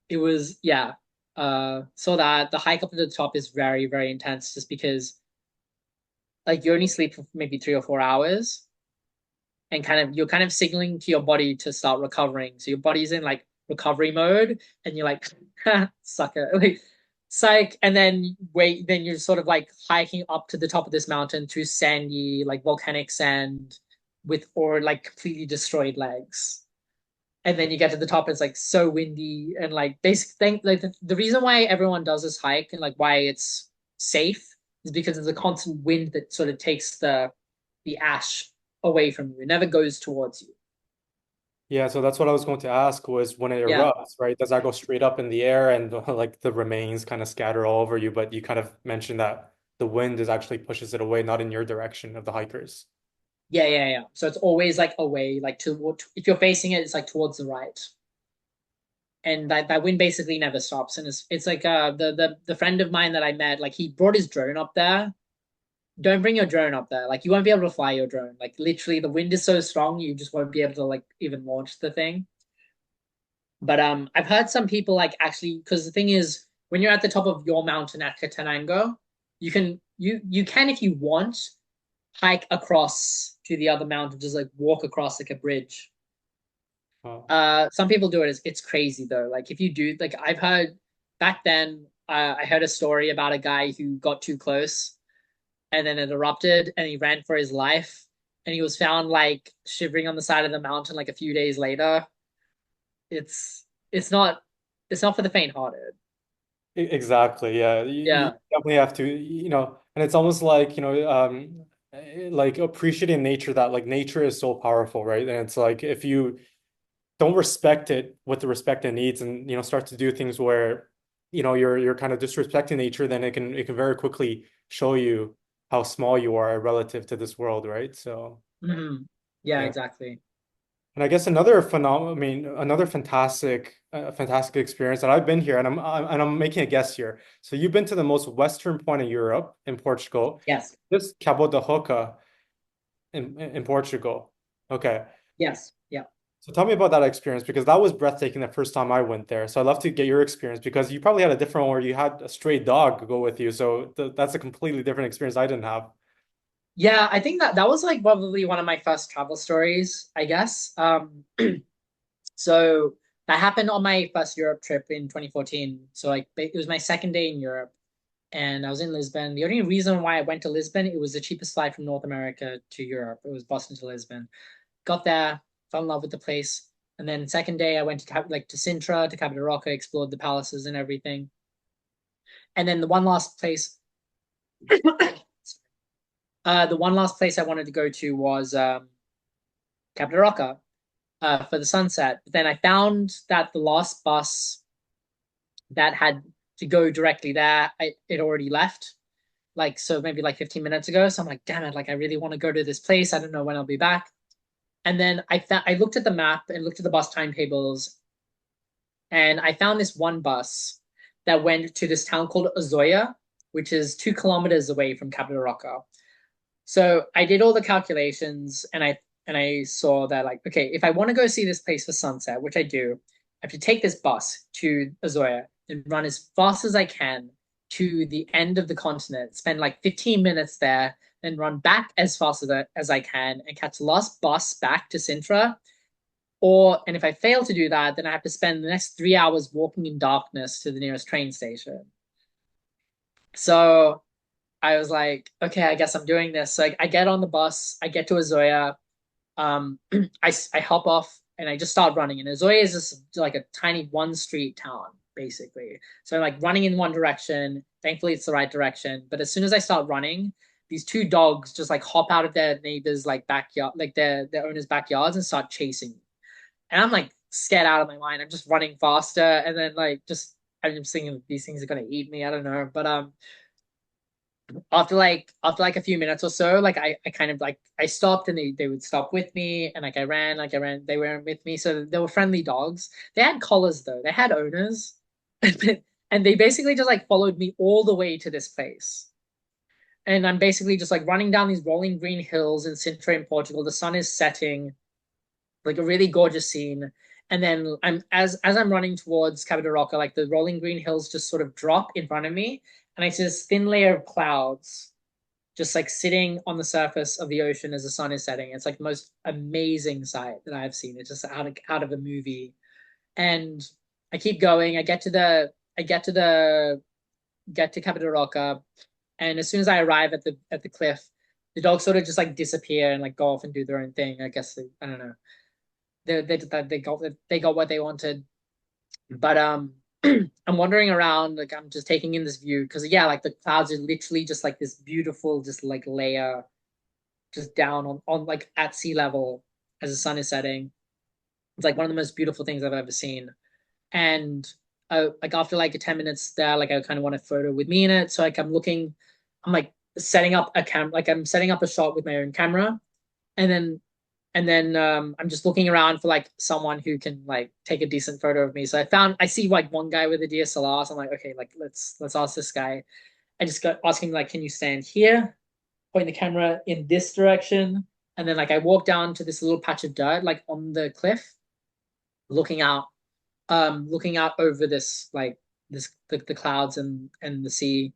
it was yeah. So that the hike up to the top is very, very intense just because like you only sleep for maybe 3 or 4 hours and you're kind of signaling to your body to start recovering. So your body's in like recovery mode and you're like, sucker. Like psych. And then then you're sort of like hiking up to the top of this mountain through sandy, like volcanic sand or like completely destroyed legs. And then you get to the top, it's like so windy and like basic thing. Like the reason why everyone does this hike and like why it's safe is because there's a constant wind that sort of takes the ash away from you. It never goes towards you. Yeah, so that's what I was going to ask was when it Yeah. erupts, right? Does that go straight up in the air and like the remains kind of scatter all over you? But you kind of mentioned that the wind is actually pushes it away, not in your direction of the hikers. Yeah, yeah, yeah. So it's always like away, like toward, if you're facing it, it's like towards the right. And that wind basically never stops. And it's like the friend of mine that I met, like he brought his drone up there. Don't bring your drone up there. Like you won't be able to fly your drone. Like literally the wind is so strong you just won't be able to like even launch the thing. But I've heard some people like actually because the thing is when you're at the top of your mountain at Catenango, you can if you want hike across to the other mountain, just like walk across like a bridge. Oh, Some people do it. It's crazy though. Like if you do, like I've heard back then, I heard a story about a guy who got too close and then it erupted and he ran for his life and he was found like shivering on the side of the mountain like a few days later. It's it's not it's not for the faint-hearted. exactly. Yeah, you Yeah. definitely have to, and it's almost like, like appreciating nature that like nature is so powerful, right? And it's like if you don't respect it with the respect it needs and start to do things where you're kind of disrespecting nature, then it can very quickly show you how small you are relative to this world, right? So Hmm. Yeah, yeah. exactly. And I guess another phenomenal, I mean, another fantastic experience that I've been here, and I'm making a guess here. So you've been to the most western point of Europe in Portugal. Yes. This Cabo da Roca in Portugal. Okay. Yes. Yeah. So tell me about that experience because that was breathtaking the first time I went there. So I'd love to get your experience because you probably had a different one where you had a stray dog go with you. So that's a completely different experience I didn't have. Yeah, I think that was like probably one of my first travel stories, I guess. So that happened on my first Europe trip in 2014. So like it was my second day in Europe and I was in Lisbon. The only reason why I went to Lisbon, it was the cheapest flight from North America to Europe. It was Boston to Lisbon. Got there, fell in love with the place. And then second day I went to to Sintra, to Cabo de Roca, explored the palaces and everything. And then the one last place I wanted to go to was Cabo de Roca for the sunset. But then I found that the last bus that had to go directly there, it already left. Like, so maybe like 15 minutes ago. So I'm like, damn it, like I really want to go to this place. I don't know when I'll be back. And then I looked at the map and looked at the bus timetables, and I found this one bus that went to this town called Ozoya, which is 2 kilometers away from Cabo de Roca. So I did all the calculations and I saw that like, okay, if I want to go see this place for sunset, which I do, I have to take this bus to Azoya and run as fast as I can to the end of the continent, spend like 15 minutes there, then run back as fast as I can and catch the last bus back to Sintra. And if I fail to do that, then I have to spend the next 3 hours walking in darkness to the nearest train station. So I was like, okay, I guess I'm doing this. So I get on the bus, I get to Azoya, I hop off and I just start running. And Azoya is just like a tiny one street town, basically. So I'm like running in one direction. Thankfully, it's the right direction. But as soon as I start running, these two dogs just like hop out of their neighbors' like backyard, like their owners' backyards and start chasing me. And I'm like scared out of my mind. I'm just running faster. And then like just I'm just thinking these things are gonna eat me. I don't know. But after like a few minutes or so, like I kind of like I stopped and they would stop with me and like I ran, they weren't with me. So they were friendly dogs. They had collars though, they had owners. And they basically just like followed me all the way to this place. And I'm basically just like running down these rolling green hills in Sintra in Portugal. The sun is setting, like a really gorgeous scene. And then as I'm running towards Cabo de Roca, like the rolling green hills just sort of drop in front of me, and I see this thin layer of clouds just like sitting on the surface of the ocean as the sun is setting. It's like the most amazing sight that I've seen. It's just out of a movie. And I keep going. I get to Cabo de Roca, and as soon as I arrive at the cliff, the dogs sort of just like disappear and like go off and do their own thing. I guess I don't know. They got what they wanted. But I'm wandering around, like I'm just taking in this view because yeah, like the clouds are literally just like this beautiful, just like layer just down on like at sea level as the sun is setting. It's like one of the most beautiful things I've ever seen. And like after like 10 minutes there, like I kind of want a photo with me in it. So like I'm like setting up a cam, like I'm setting up a shot with my own camera, and then I'm just looking around for like someone who can like take a decent photo of me. So I see like one guy with a DSLR. So I'm like, okay, like let's ask this guy. I just got asking like, can you stand here? Point the camera in this direction, and then like I walk down to this little patch of dirt like on the cliff, looking out looking out over this like the clouds and the sea.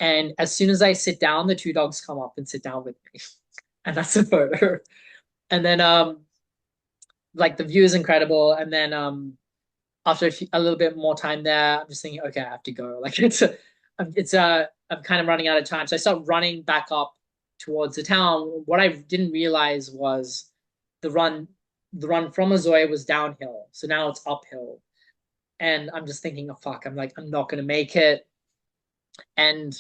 And as soon as I sit down, the two dogs come up and sit down with me. And that's a photo. And then like the view is incredible. And then after a little bit more time there, I'm just thinking, okay, I have to go. Like I'm kind of running out of time. So I start running back up towards the town. What I didn't realize was the run the run from Azoya was downhill. So now it's uphill. And I'm just thinking, oh fuck, I'm like, I'm not gonna make it. And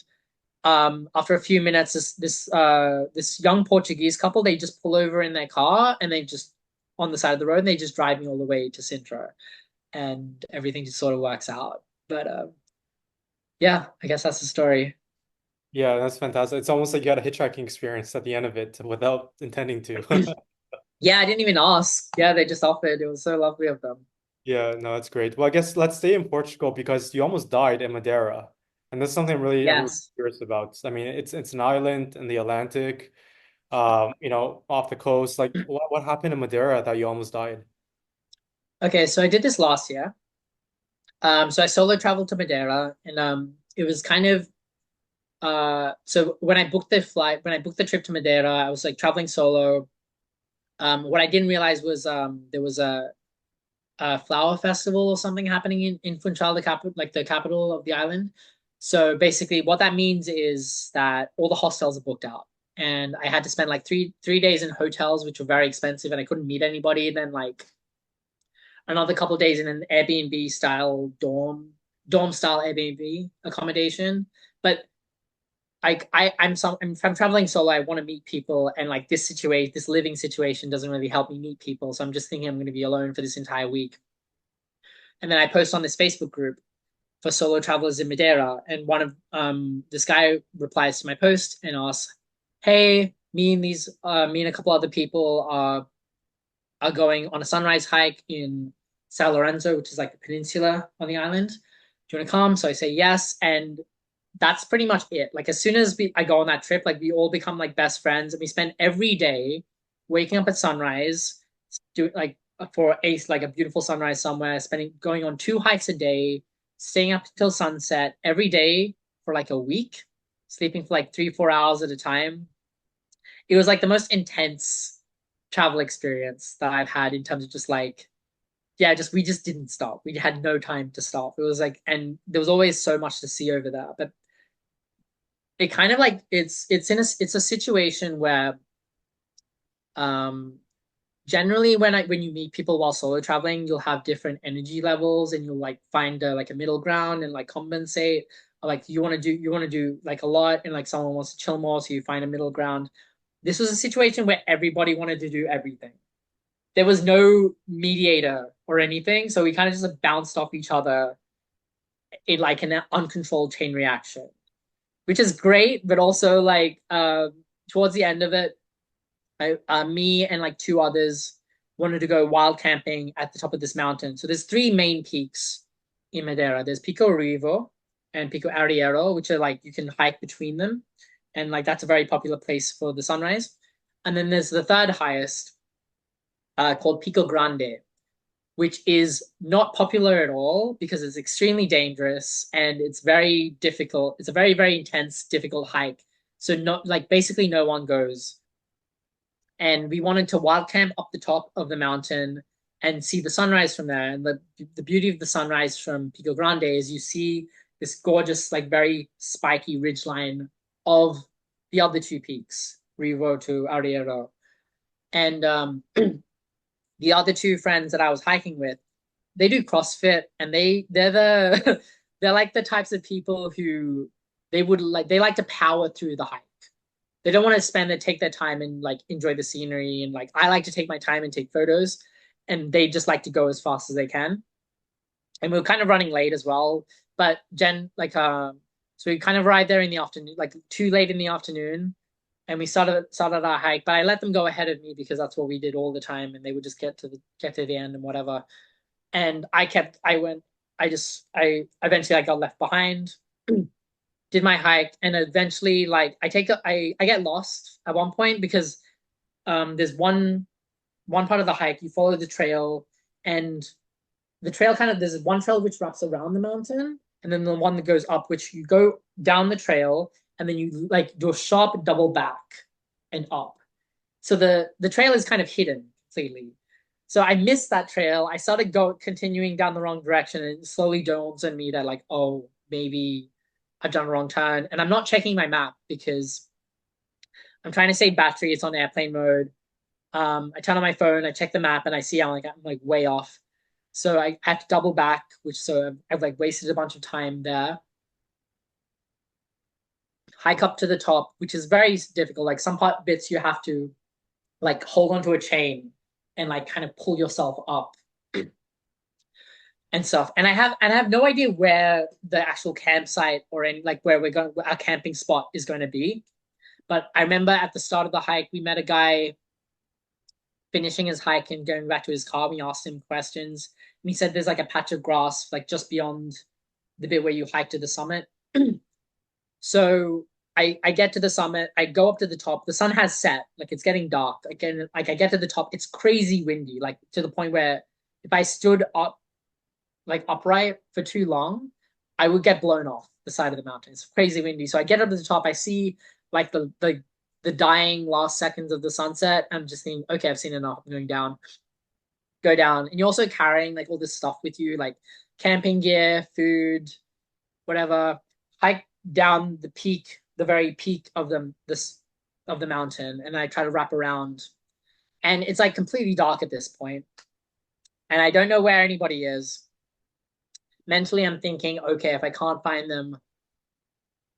after a few minutes, this young Portuguese couple, they just pull over in their car and they just on the side of the road and they just drive me all the way to Sintra, and everything just sort of works out. But yeah, I guess that's the story. Yeah, that's fantastic. It's almost like you had a hitchhiking experience at the end of it without intending to. Yeah, I didn't even ask. Yeah, they just offered. It was so lovely of them. Yeah, no, that's great. Well, I guess let's stay in Portugal because you almost died in Madeira. And that's something I'm really Yes. curious about. I mean, it's an island in the Atlantic, off the coast. Like what happened in Madeira that you almost died? Okay, so I did this last year. So I solo traveled to Madeira, and it was kind of so when I booked the trip to Madeira, I was like traveling solo. What I didn't realize was there was a flower festival or something happening in Funchal, the capital, like the capital of the island. So basically, what that means is that all the hostels are booked out, and I had to spend like three days in hotels, which were very expensive, and I couldn't meet anybody. And then like another couple of days in an Airbnb style dorm style Airbnb accommodation. But if I'm traveling solo, I want to meet people, and like this living situation doesn't really help me meet people. So I'm just thinking I'm going to be alone for this entire week. And then I post on this Facebook group for solo travelers in Madeira, and one of this guy replies to my post and asks, "Hey, me and a couple other people are going on a sunrise hike in Sao Lorenzo, which is like the peninsula on the island. Do you want to come?" So I say yes, and that's pretty much it. Like as soon as I go on that trip, like we all become like best friends, and we spend every day waking up at sunrise, do like for a beautiful sunrise somewhere, spending going on two hikes a day, staying up till sunset every day for like a week, sleeping for like 3 4 hours at a time. It was like the most intense travel experience that I've had in terms of just like yeah, just we just didn't stop. We had no time to stop. It was like, and there was always so much to see over there. But it kind of like it's a situation where um generally when you meet people while solo traveling, you'll have different energy levels and you'll like find like a middle ground and like compensate. Or, like you want to do like a lot and like someone wants to chill more, so you find a middle ground. This was a situation where everybody wanted to do everything. There was no mediator or anything, so we kind of just like, bounced off each other in like an uncontrolled chain reaction, which is great, but also like towards the end of it, me and like two others wanted to go wild camping at the top of this mountain. So there's three main peaks in Madeira. There's Pico Rivo and Pico Arriero, which are like you can hike between them, and like that's a very popular place for the sunrise. And then there's the third highest, called Pico Grande, which is not popular at all because it's extremely dangerous and it's very difficult. It's a very, very intense, difficult hike. So not like basically no one goes. And we wanted to wild camp up the top of the mountain and see the sunrise from there. And the beauty of the sunrise from Pico Grande is you see this gorgeous, like very spiky ridge line of the other two peaks, Rivo to Arriero. And the other two friends that I was hiking with, they do CrossFit, and they're the they're like the types of people who they like to power through the hike. They don't want to take their time and like enjoy the scenery, and like I like to take my time and take photos, and they just like to go as fast as they can. And we were kind of running late as well, but so we kind of arrived there in the afternoon, like too late in the afternoon, and we started our hike. But I let them go ahead of me because that's what we did all the time, and they would just get to the end and whatever. And I eventually I got left behind, did my hike, and eventually like I get lost at one point because there's one part of the hike you follow the trail, and the trail kind of there's one trail which wraps around the mountain, and then the one that goes up, which you go down the trail, and then you like do a sharp double back and up. So the trail is kind of hidden completely. So I missed that trail. I started continuing down the wrong direction, and it slowly dawns on me that like, oh, maybe I've done a wrong turn. And I'm not checking my map because I'm trying to save battery. It's on airplane mode. I turn on my phone, I check the map, and I see I'm like way off. So I had to double back, I've like wasted a bunch of time there. Hike up to the top, which is very difficult. Like some bits you have to like hold onto a chain and like kind of pull yourself up and stuff. And I have no idea where the actual campsite or any like where we're going, our camping spot is going to be. But I remember at the start of the hike, we met a guy finishing his hike and going back to his car. We asked him questions, and he said there's like a patch of grass like just beyond the bit where you hike to the summit. So I get to the summit, I go up to the top. The sun has set, like it's getting dark. Again, like I get to the top, it's crazy windy, like to the point where if I stood up like upright for too long, I would get blown off the side of the mountain. It's crazy windy. So I get up to the top, I see like the dying last seconds of the sunset. I'm just thinking, okay, I've seen enough. I'm going down. Go down. And you're also carrying like all this stuff with you, like camping gear, food, whatever. Hike down the peak, the very peak of the mountain, and I try to wrap around. And it's like completely dark at this point, and I don't know where anybody is. Mentally, I'm thinking, okay, if I can't find them,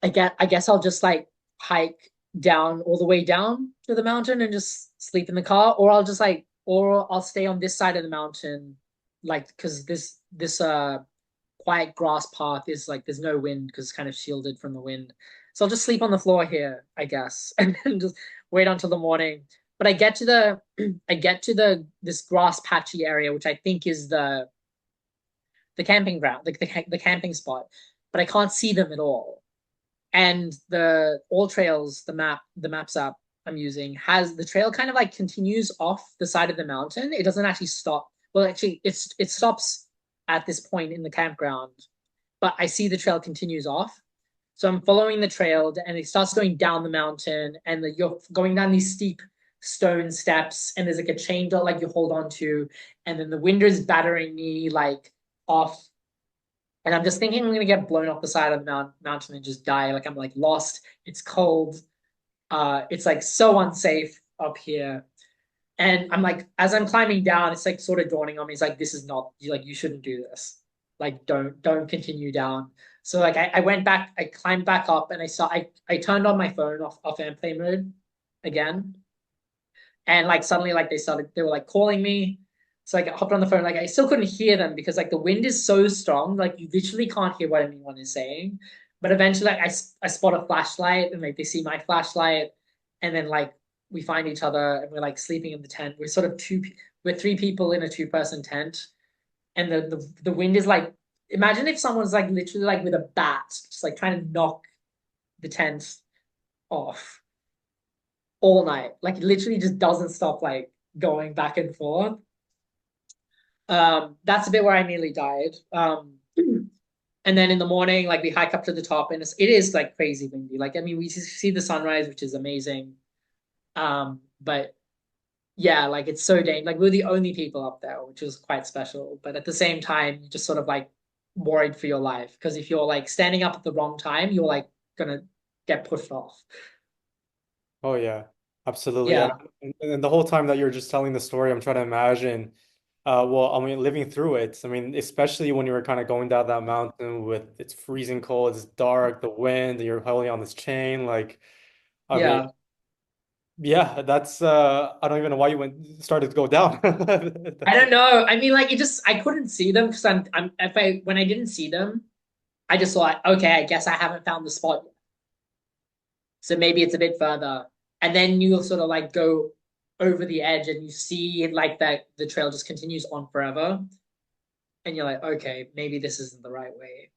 I guess I'll just like hike down all the way down to the mountain and just sleep in the car, or I'll stay on this side of the mountain, like because this quiet grass path is like there's no wind because it's kind of shielded from the wind. So I'll just sleep on the floor here, I guess, and then just wait until the morning. But I get to I get to this grass patchy area, which I think is the camping ground, like the camping spot, but I can't see them at all. And the All Trails, the Maps app I'm using, has the trail kind of like continues off the side of the mountain. It doesn't actually stop. Well, actually, it stops at this point in the campground, but I see the trail continues off. So I'm following the trail, and it starts going down the mountain, and you're going down these steep stone steps, and there's like a chain that like you hold on to, and then the wind is battering me like off, and I'm just thinking I'm gonna get blown off the side of the mountain and just die. Like I'm like lost. It's cold. It's like so unsafe up here. And I'm like, as I'm climbing down, it's like sort of dawning on me. It's like this is not like you shouldn't do this. Like don't continue down. So like I went back, I climbed back up, and I turned on my phone off airplane mode again, and like suddenly like they were like calling me. So like I hopped on the phone, like I still couldn't hear them because like the wind is so strong, like you literally can't hear what anyone is saying. But eventually like, I spot a flashlight, and like they see my flashlight, and then like we find each other, and we're like sleeping in the tent. We're three people in a two-person tent, and the wind is like, imagine if someone's like literally like with a bat just like trying to knock the tent off all night. Like it literally just doesn't stop like going back and forth. That's a bit where I nearly died. And then in the morning, like we hike up to the top, and it is like crazy windy. Like I mean, we see the sunrise, which is amazing. But yeah, like it's so dangerous. Like we're the only people up there, which was quite special. But at the same time, you just sort of like worried for your life because if you're like standing up at the wrong time, you're like gonna get pushed off. Oh yeah, absolutely. Yeah. And the whole time that you're just telling the story, I'm trying to imagine, Well, I mean, living through it. I mean, especially when you were kind of going down that mountain with it's freezing cold, it's dark, the wind, and you're holding on this chain. Like, I mean, Yeah. yeah, that's I don't even know why you went started to go down. I That's don't know. I mean, like it just I couldn't see them because I'm if I when I didn't see them, I just thought, okay, I guess I haven't found the spot yet. So maybe it's a bit further. And then you'll sort of like go over the edge and you see like that the trail just continues on forever. And you're like, okay, maybe this isn't the right way.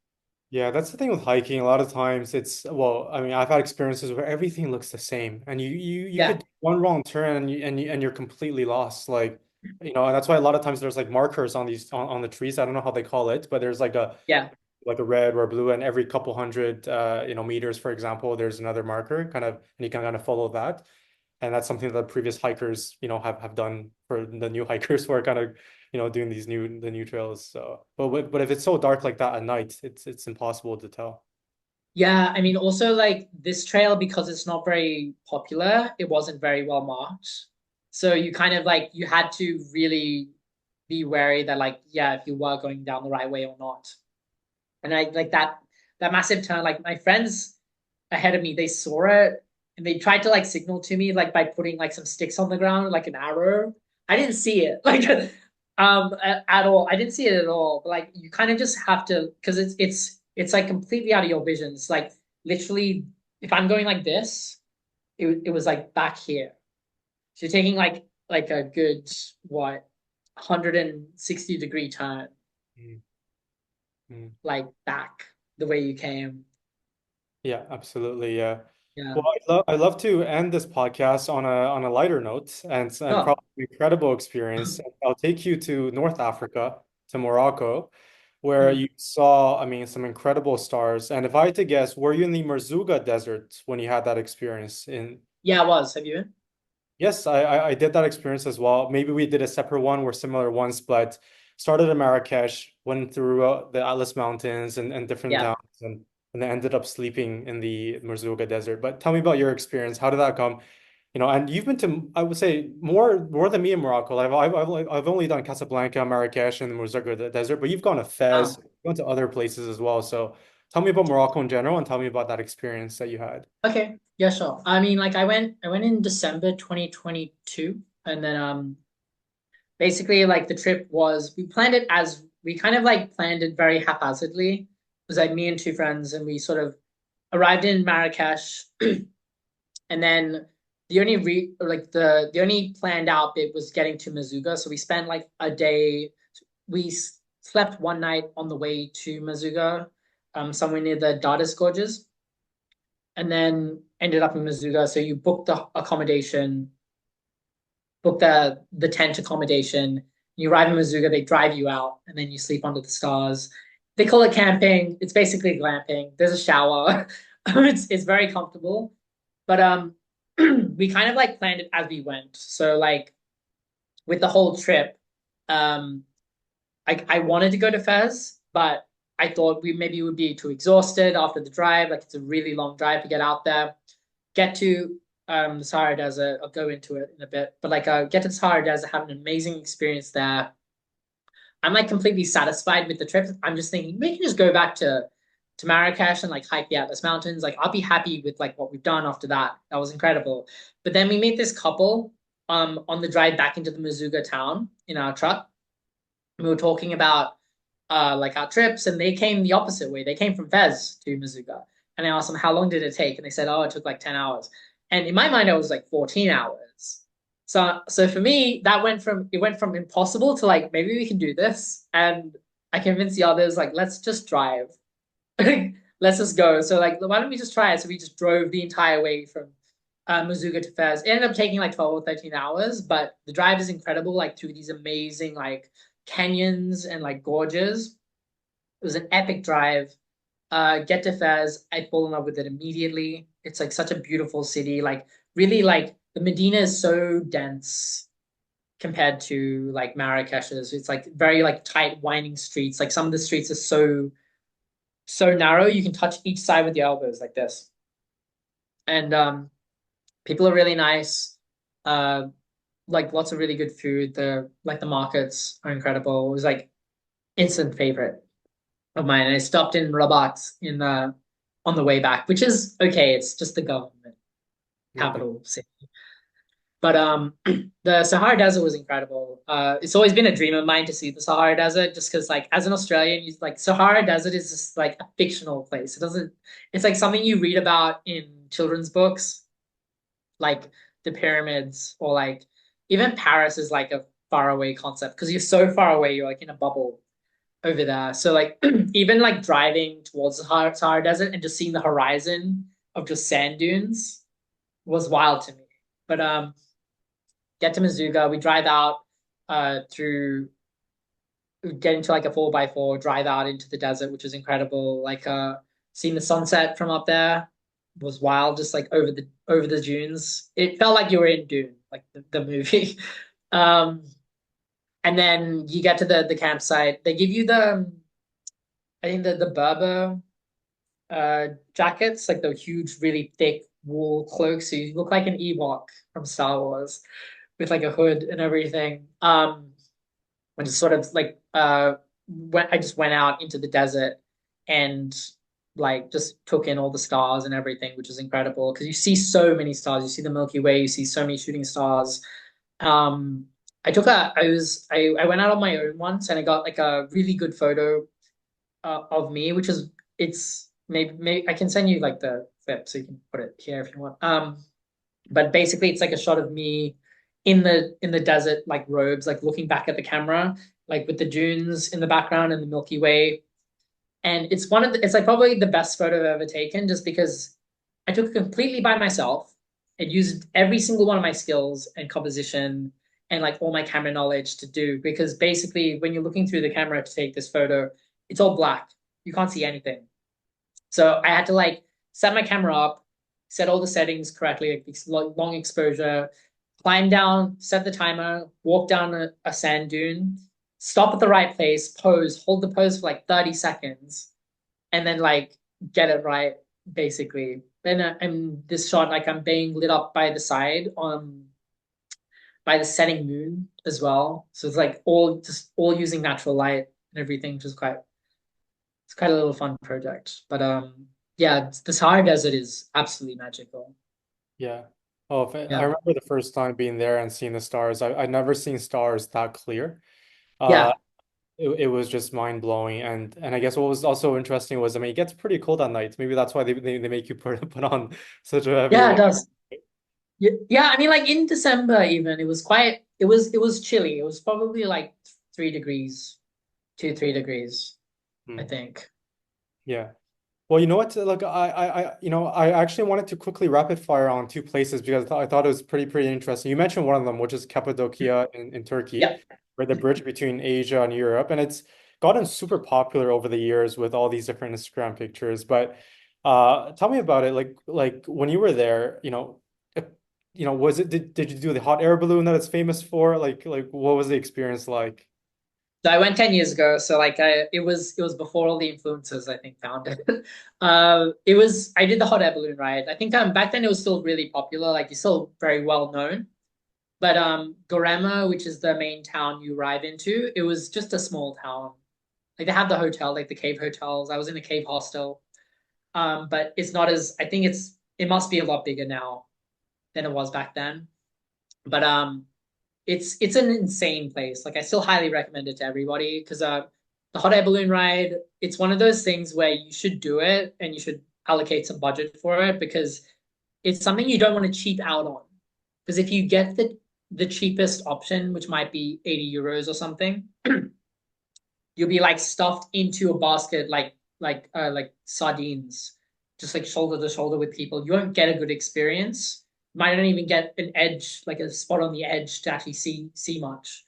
Yeah, that's the thing with hiking. A lot of times it's well, I mean, I've had experiences where everything looks the same, and you Yeah, could do one wrong turn and you're completely lost. Like, and that's why a lot of times there's like markers on these on the trees. I don't know how they call it, but there's yeah, like a red or a blue, and every couple hundred meters, for example, there's another marker, kind of, and you can kind of follow that. And that's something that previous hikers, have done for the new hikers who are kind of, doing the new trails. So, but if it's so dark like that at night, it's impossible to tell. yeah. I mean, also like this trail, because it's not very popular, it wasn't very well marked. So you kind of like you had to really be wary that like, yeah, if you were going down the right way or not. And I like that massive turn, like my friends ahead of me, they saw it and they tried to like signal to me like by putting like some sticks on the ground, like an arrow. I didn't see it like at all. I didn't see it at all. But like you kind of just have to because it's like completely out of your vision. It's like literally if I'm going like this, it was like back here. So you're taking like a good what 160-degree turn, Mm, mm. like back the way you came. Yeah, absolutely. Yeah. Yeah. Well, I'd love to end this podcast on a lighter note and Oh. probably an incredible experience. I'll take you to North Africa, to Morocco, where Hmm. you saw, I mean, some incredible stars. And if I had to guess, were you in the Merzouga Desert when you had that experience in? Yeah, I was. Have you been? Yes, I did that experience as well. Maybe we did a separate one or similar ones, but started in Marrakesh, went through the Atlas Mountains and different Yeah. towns, and then ended up sleeping in the Merzouga Desert. But tell me about your experience. How did that come? And you've been to, I would say, more than me in Morocco. I've only done Casablanca, Marrakesh, and the Merzouga Desert, but you've gone to Fez, Oh, gone to other places as well. So tell me about Morocco in general, and tell me about that experience that you had. okay. Yeah, sure. I mean, like I went in December 2022 and then basically like the trip was we planned it as we kind of like planned it very haphazardly. It was like me and two friends and we sort of arrived in Marrakesh and then the only planned out bit was getting to Mazuga. So we spent like a day we slept one night on the way to Mazuga, somewhere near the Dardas Gorges, and then ended up in Mazuga. So you book the accommodation, book the tent accommodation. You arrive in Mazuga, they drive you out, and then you sleep under the stars. They call it camping. It's basically glamping. There's a shower. It's very comfortable, but we kind of like planned it as we went. So like with the whole trip, um, I wanted to go to Fez, but I thought we maybe would be too exhausted after the drive. Like it's a really long drive to get out there, get to the Sahara Desert. I'll go into it in a bit, but like get to the Sahara Desert, have an amazing experience there. I'm like completely satisfied with the trip. I'm just thinking we can just go back to Marrakesh and like hike the Atlas Mountains. Like I'll be happy with like what we've done after that. That was incredible. But then we meet this couple on the drive back into the Mazuga town in our truck. We were talking about like our trips, and they came the opposite way. They came from Fez to Mazuga, and I asked them how long did it take, and they said, "Oh, it took like 10 hours." And in my mind, it was like 14 hours. So for me, it went from impossible to like maybe we can do this, and I convinced the others like let's just drive, let's just go. So like why don't we just try it? So we just drove the entire way from Mazuga to Fez. It ended up taking like 12 or 13 hours, but the drive is incredible, like through these amazing like canyons and like gorges. It was an epic drive. Get to Fez, I fall in love with it immediately. It's like such a beautiful city. Like really like the Medina is so dense compared to like Marrakesh's. It's like very like tight, winding streets. Like some of the streets are so narrow you can touch each side with your elbows like this. And people are really nice. Uh, like lots of really good food. The markets are incredible. It was like instant favorite of mine. And I stopped in Rabat in on the way back, which is okay. It's just the government Okay. capital city. But the Sahara Desert was incredible. It's always been a dream of mine to see the Sahara Desert, just because like as an Australian, you like Sahara Desert is just like a fictional place. It doesn't. It's like something you read about in children's books, like the pyramids, or like even Paris is like a faraway concept because you're so far away. You're like in a bubble over there. So like even like driving towards the Sahara Desert and just seeing the horizon of just sand dunes was wild to me. But get to Mizuga, we drive out through get into like a 4x4, drive out into the desert, which was incredible. Like seeing the sunset from up there was wild, just like over the dunes. It felt like you were in Dune, like the movie. um and then you get to the campsite. They give you the I think the Berber jackets, like the huge, really thick wool cloaks. So you look like an Ewok from Star Wars with like a hood and everything. And just sort of like I just went out into the desert and like just took in all the stars and everything, which is incredible because you see so many stars. You see the Milky Way, you see so many shooting stars. Um, I went out on my own once and I got like a really good photo of me, which is it's maybe I can send you like the clip so you can put it here if you want. But basically it's like a shot of me in the desert like robes, like looking back at the camera, like with the dunes in the background and the Milky Way. And it's like probably the best photo I've ever taken just because I took it completely by myself. It used every single one of my skills and composition and like all my camera knowledge to do because basically when you're looking through the camera to take this photo, it's all black. You can't see anything. So I had to like set my camera up, set all the settings correctly, like long exposure, climb down, set the timer, walk down a sand dune, stop at the right place, pose, hold the pose for like 30 seconds, and then like get it right, basically. And this shot, like I'm being lit up by the side by the setting moon as well. So it's like all using natural light and everything, which is quite a little fun project. But yeah, the Sahara Desert is absolutely magical. Yeah. Oh, I Yeah. remember the first time being there and seeing the stars. I'd never seen stars that clear. Uh, Yeah. it was just mind blowing. And I guess what was also interesting was, I mean, it gets pretty cold at night. Maybe that's why they make you put on such a heavy Yeah, it layer. does. Yeah, yeah, I mean like in December even it was chilly. It was probably like 3 degrees, 3 degrees, I Hmm. think. Yeah. Well, you know what? Like, I actually wanted to quickly rapid fire on two places because I thought it was pretty interesting. You mentioned one of them, which is Cappadocia in Turkey, Yeah. where the bridge between Asia and Europe, and it's gotten super popular over the years with all these different Instagram pictures. But tell me about it. Like when you were there, was it did you do the hot air balloon that it's famous for? Like what was the experience like? So I went 10 years ago, so like it was before all the influencers I think found it. It was I did the hot air balloon ride. I think back then it was still really popular, like it's still very well known. But Gorema, which is the main town you arrive into, it was just a small town. Like they have the hotel, like the cave hotels. I was in a cave hostel. But it's not as I think it must be a lot bigger now than it was back then. But it's an insane place. Like I still highly recommend it to everybody because the hot air balloon ride, it's one of those things where you should do it and you should allocate some budget for it because it's something you don't want to cheap out on. Because if you get the cheapest option, which might be 80 euros or something, you'll be like stuffed into a basket like sardines, just like shoulder to shoulder with people. You won't get a good experience. You might not even get an edge, like a spot on the edge to actually see much.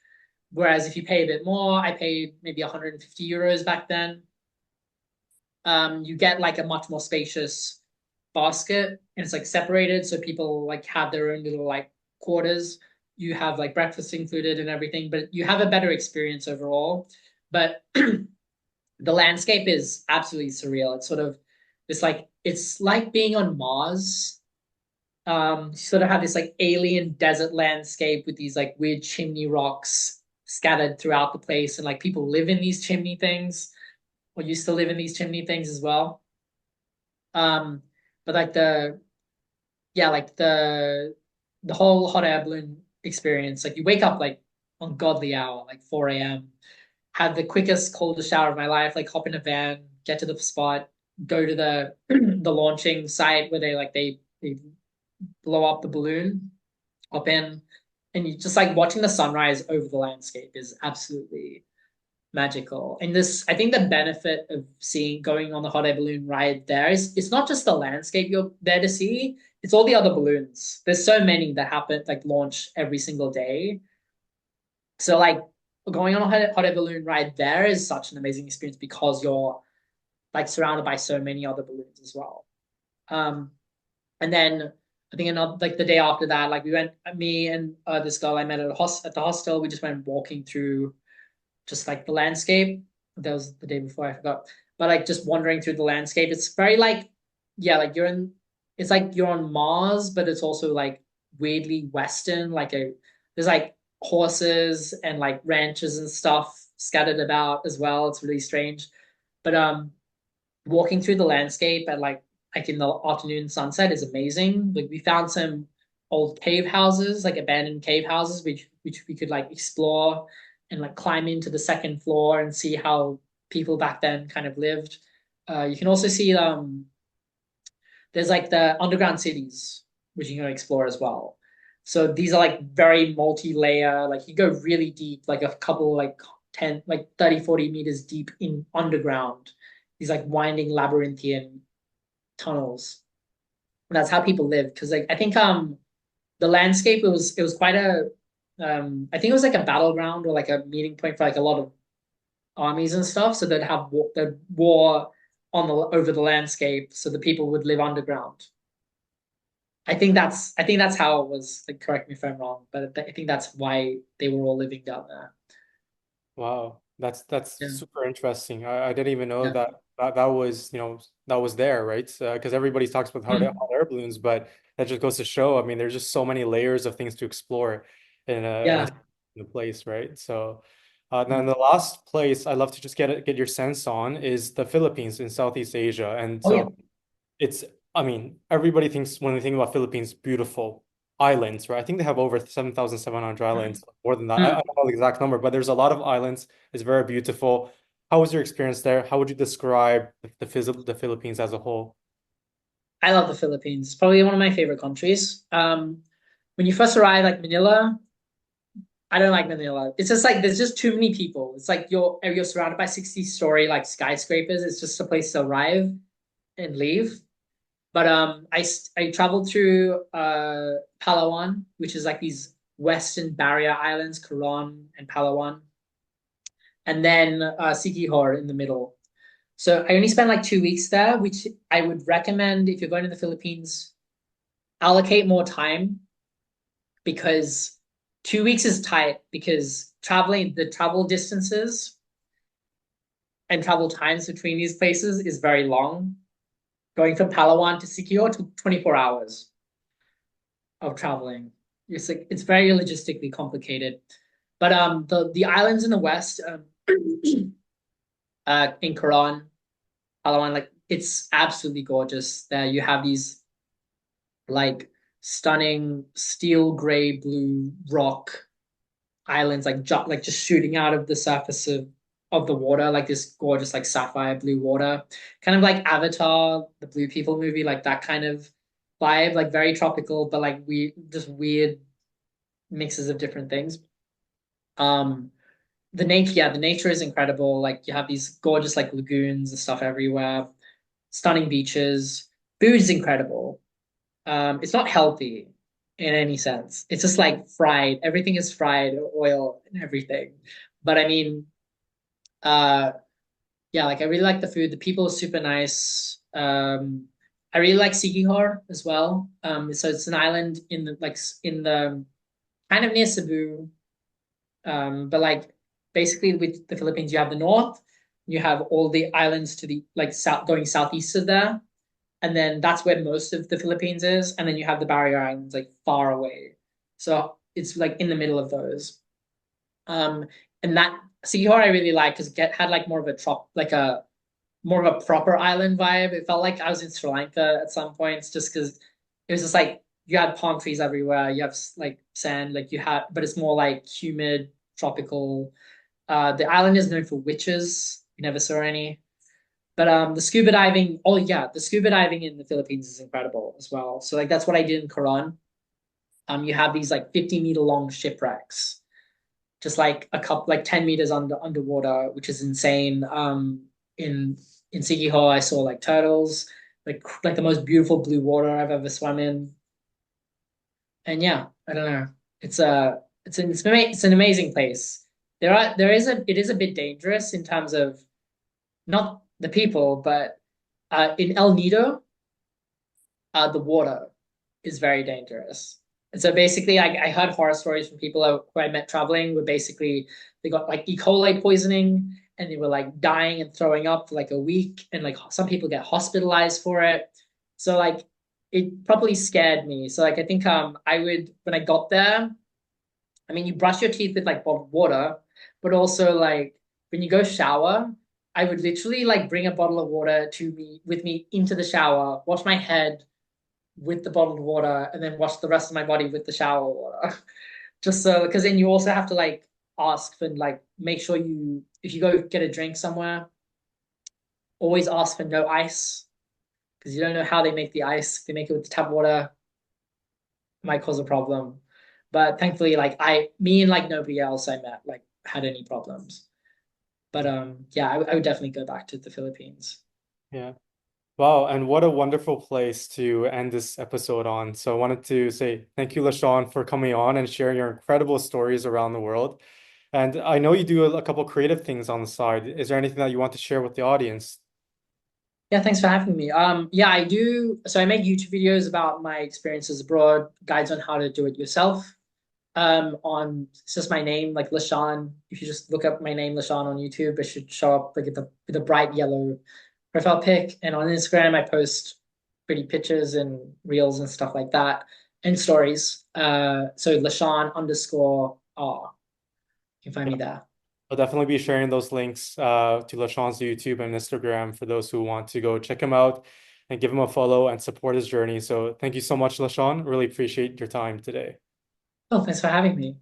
Whereas if you pay a bit more, I paid maybe 150 euros back then. You get like a much more spacious basket, and it's like separated, so people like have their own little like quarters. You have like breakfast included and everything, but you have a better experience overall. But the landscape is absolutely surreal. It's sort of it's like being on Mars, You sort of have this like alien desert landscape with these like weird chimney rocks scattered throughout the place, and like people live in these chimney things or used to live in these chimney things as well. Um, but like the whole hot air balloon experience, like you wake up like ungodly hour, like 4 a.m., have the quickest, coldest shower of my life, like hop in a van, get to the spot, go to the the launching site where they blow up the balloon, hop in, and you just like watching the sunrise over the landscape is absolutely magical. And this, I think the benefit of seeing going on the hot air balloon ride there is it's not just the landscape you're there to see, it's all the other balloons. There's so many that happen, like launch every single day. So like going on a hot air balloon ride there is such an amazing experience because you're like surrounded by so many other balloons as well. Um, and then I think another like the day after that, like we went, me and this girl I met at at the hostel, we just went walking through just like the landscape. That was the day before, I forgot. But like just wandering through the landscape, it's very like, yeah, like you're in, it's like you're on Mars, but it's also like weirdly Western. There's like horses and like ranches and stuff scattered about as well. It's really strange. But walking through the landscape at like in the afternoon sunset is amazing. Like we found some old cave houses, like abandoned cave houses, which we could like explore and like climb into the second floor and see how people back then kind of lived. You can also see there's like the underground cities which you can explore as well. So these are like very multi-layer, like you go really deep, like a couple like 10, like 30, 40 meters deep in underground. These like winding labyrinthian tunnels. And that's how people live. Because like I think the landscape it was quite a I think it was like a battleground or like a meeting point for like a lot of armies and stuff. So they'd war on the over the landscape, so the people would live underground. I think that's how it was. Like, correct me if I'm wrong, but I think that's why they were all living down there. Wow, that's Yeah, super interesting. I didn't even know yeah, that was, that was there, right? Because everybody talks about hot air balloons, but that just goes to show, I mean, there's just so many layers of things to explore yeah. in a place, right? So, then Mm. the last place I'd love to just get your sense on is the Philippines in Southeast Asia. And Oh yeah. so it's, I mean, everybody thinks when they think about Philippines, beautiful islands, right? I think they have over 7,700 islands, more than that. I Mm. don't know the exact number, but there's a lot of islands. It's very beautiful. How was your experience there? How would you describe the Philippines as a whole? I love the Philippines. It's probably one of my favorite countries. When you first arrive, like Manila, I don't like Manila. It's just like there's just too many people. It's like you're surrounded by 60-story like skyscrapers. It's just a place to arrive and leave. But I traveled through Palawan, which is like these Western Barrier Islands, Coron and Palawan, and then Siquijor in the middle. So I only spent like 2 weeks there, which I would recommend if you're going to the Philippines, allocate more time because 2 weeks is tight because traveling the travel distances and travel times between these places is very long. Going from Palawan to Siquijor took 24 hours of traveling. It's very logistically complicated. But the islands in the west, in Coron, Palawan, like it's absolutely gorgeous. There you have these like stunning steel gray blue rock islands, like just shooting out of the surface of the water, like this gorgeous like sapphire blue water, kind of like Avatar, the Blue People movie, like that kind of vibe, like very tropical, but like we just weird mixes of different things. Um, the nature is incredible. Like you have these gorgeous like lagoons and stuff everywhere, stunning beaches. Food is incredible. It's not healthy in any sense. It's just like fried. Everything is fried, oil and everything. But I mean, uh, yeah, like I really like the food. The people are super nice. I really like Sikihor as well. So it's an island in the in the kind of near Cebu. But like basically with the Philippines, you have the north, you have all the islands to the like south going southeast of there. and then that's where most of the Philippines is, and then you have the barrier islands like far away. So it's like in the middle of those. Um, and that Sikihor I really like because it had like more of a like a more of a proper island vibe. It felt like I was in Sri Lanka at some points just because it was just like you had palm trees everywhere. You have like sand, like you had, but it's more like humid, tropical. The island is known for witches. We never saw any. But the scuba diving, oh yeah, the scuba diving in the Philippines is incredible as well. So like that's what I did in Coron. You have these like 50-meter long shipwrecks, just like a couple like 10 meters underwater, which is insane. In in Sigiho, I saw like turtles, like the most beautiful blue water I've ever swum in. And yeah, I don't know. It's an amazing place. There is a it is a bit dangerous in terms of not the people, but in El Nido, the water is very dangerous. And so basically, I heard horror stories from people who I met traveling where basically they got like E. coli poisoning and they were like dying and throwing up for like a week. And like some people get hospitalized for it. So like it probably scared me. So like I think I would when I got there, I mean you brush your teeth with like bottled water, but also like when you go shower, I would literally like bring a bottle of water to me with me into the shower, wash my head, with the bottled water and then wash the rest of my body with the shower water. Just so, because then you also have to like ask for like make sure you if you go get a drink somewhere, always ask for no ice because you don't know how they make the ice. If they make it with tap water, it might cause a problem. But thankfully, like me and like nobody else I met like had any problems. But yeah, I would definitely go back to the Philippines. Yeah. Wow, and what a wonderful place to end this episode on. So I wanted to say thank you, LaShawn, for coming on and sharing your incredible stories around the world. And I know you do a couple creative things on the side. Is there anything that you want to share with the audience? Yeah, thanks for having me. Yeah, I do. So I make YouTube videos about my experiences abroad, guides on how to do it yourself. On it's just my name, like Lashan. If you just look up my name, Lashan, on YouTube, it should show up like with a bright yellow profile pic. And on Instagram, I post pretty pictures and reels and stuff like that, and stories. So Lashan underscore R. You can find Yeah, me there. I'll definitely be sharing those links to LaShawn's YouTube and Instagram for those who want to go check him out and give him a follow and support his journey. So thank you so much, LaShawn. Really appreciate your time today. Oh, thanks for having me.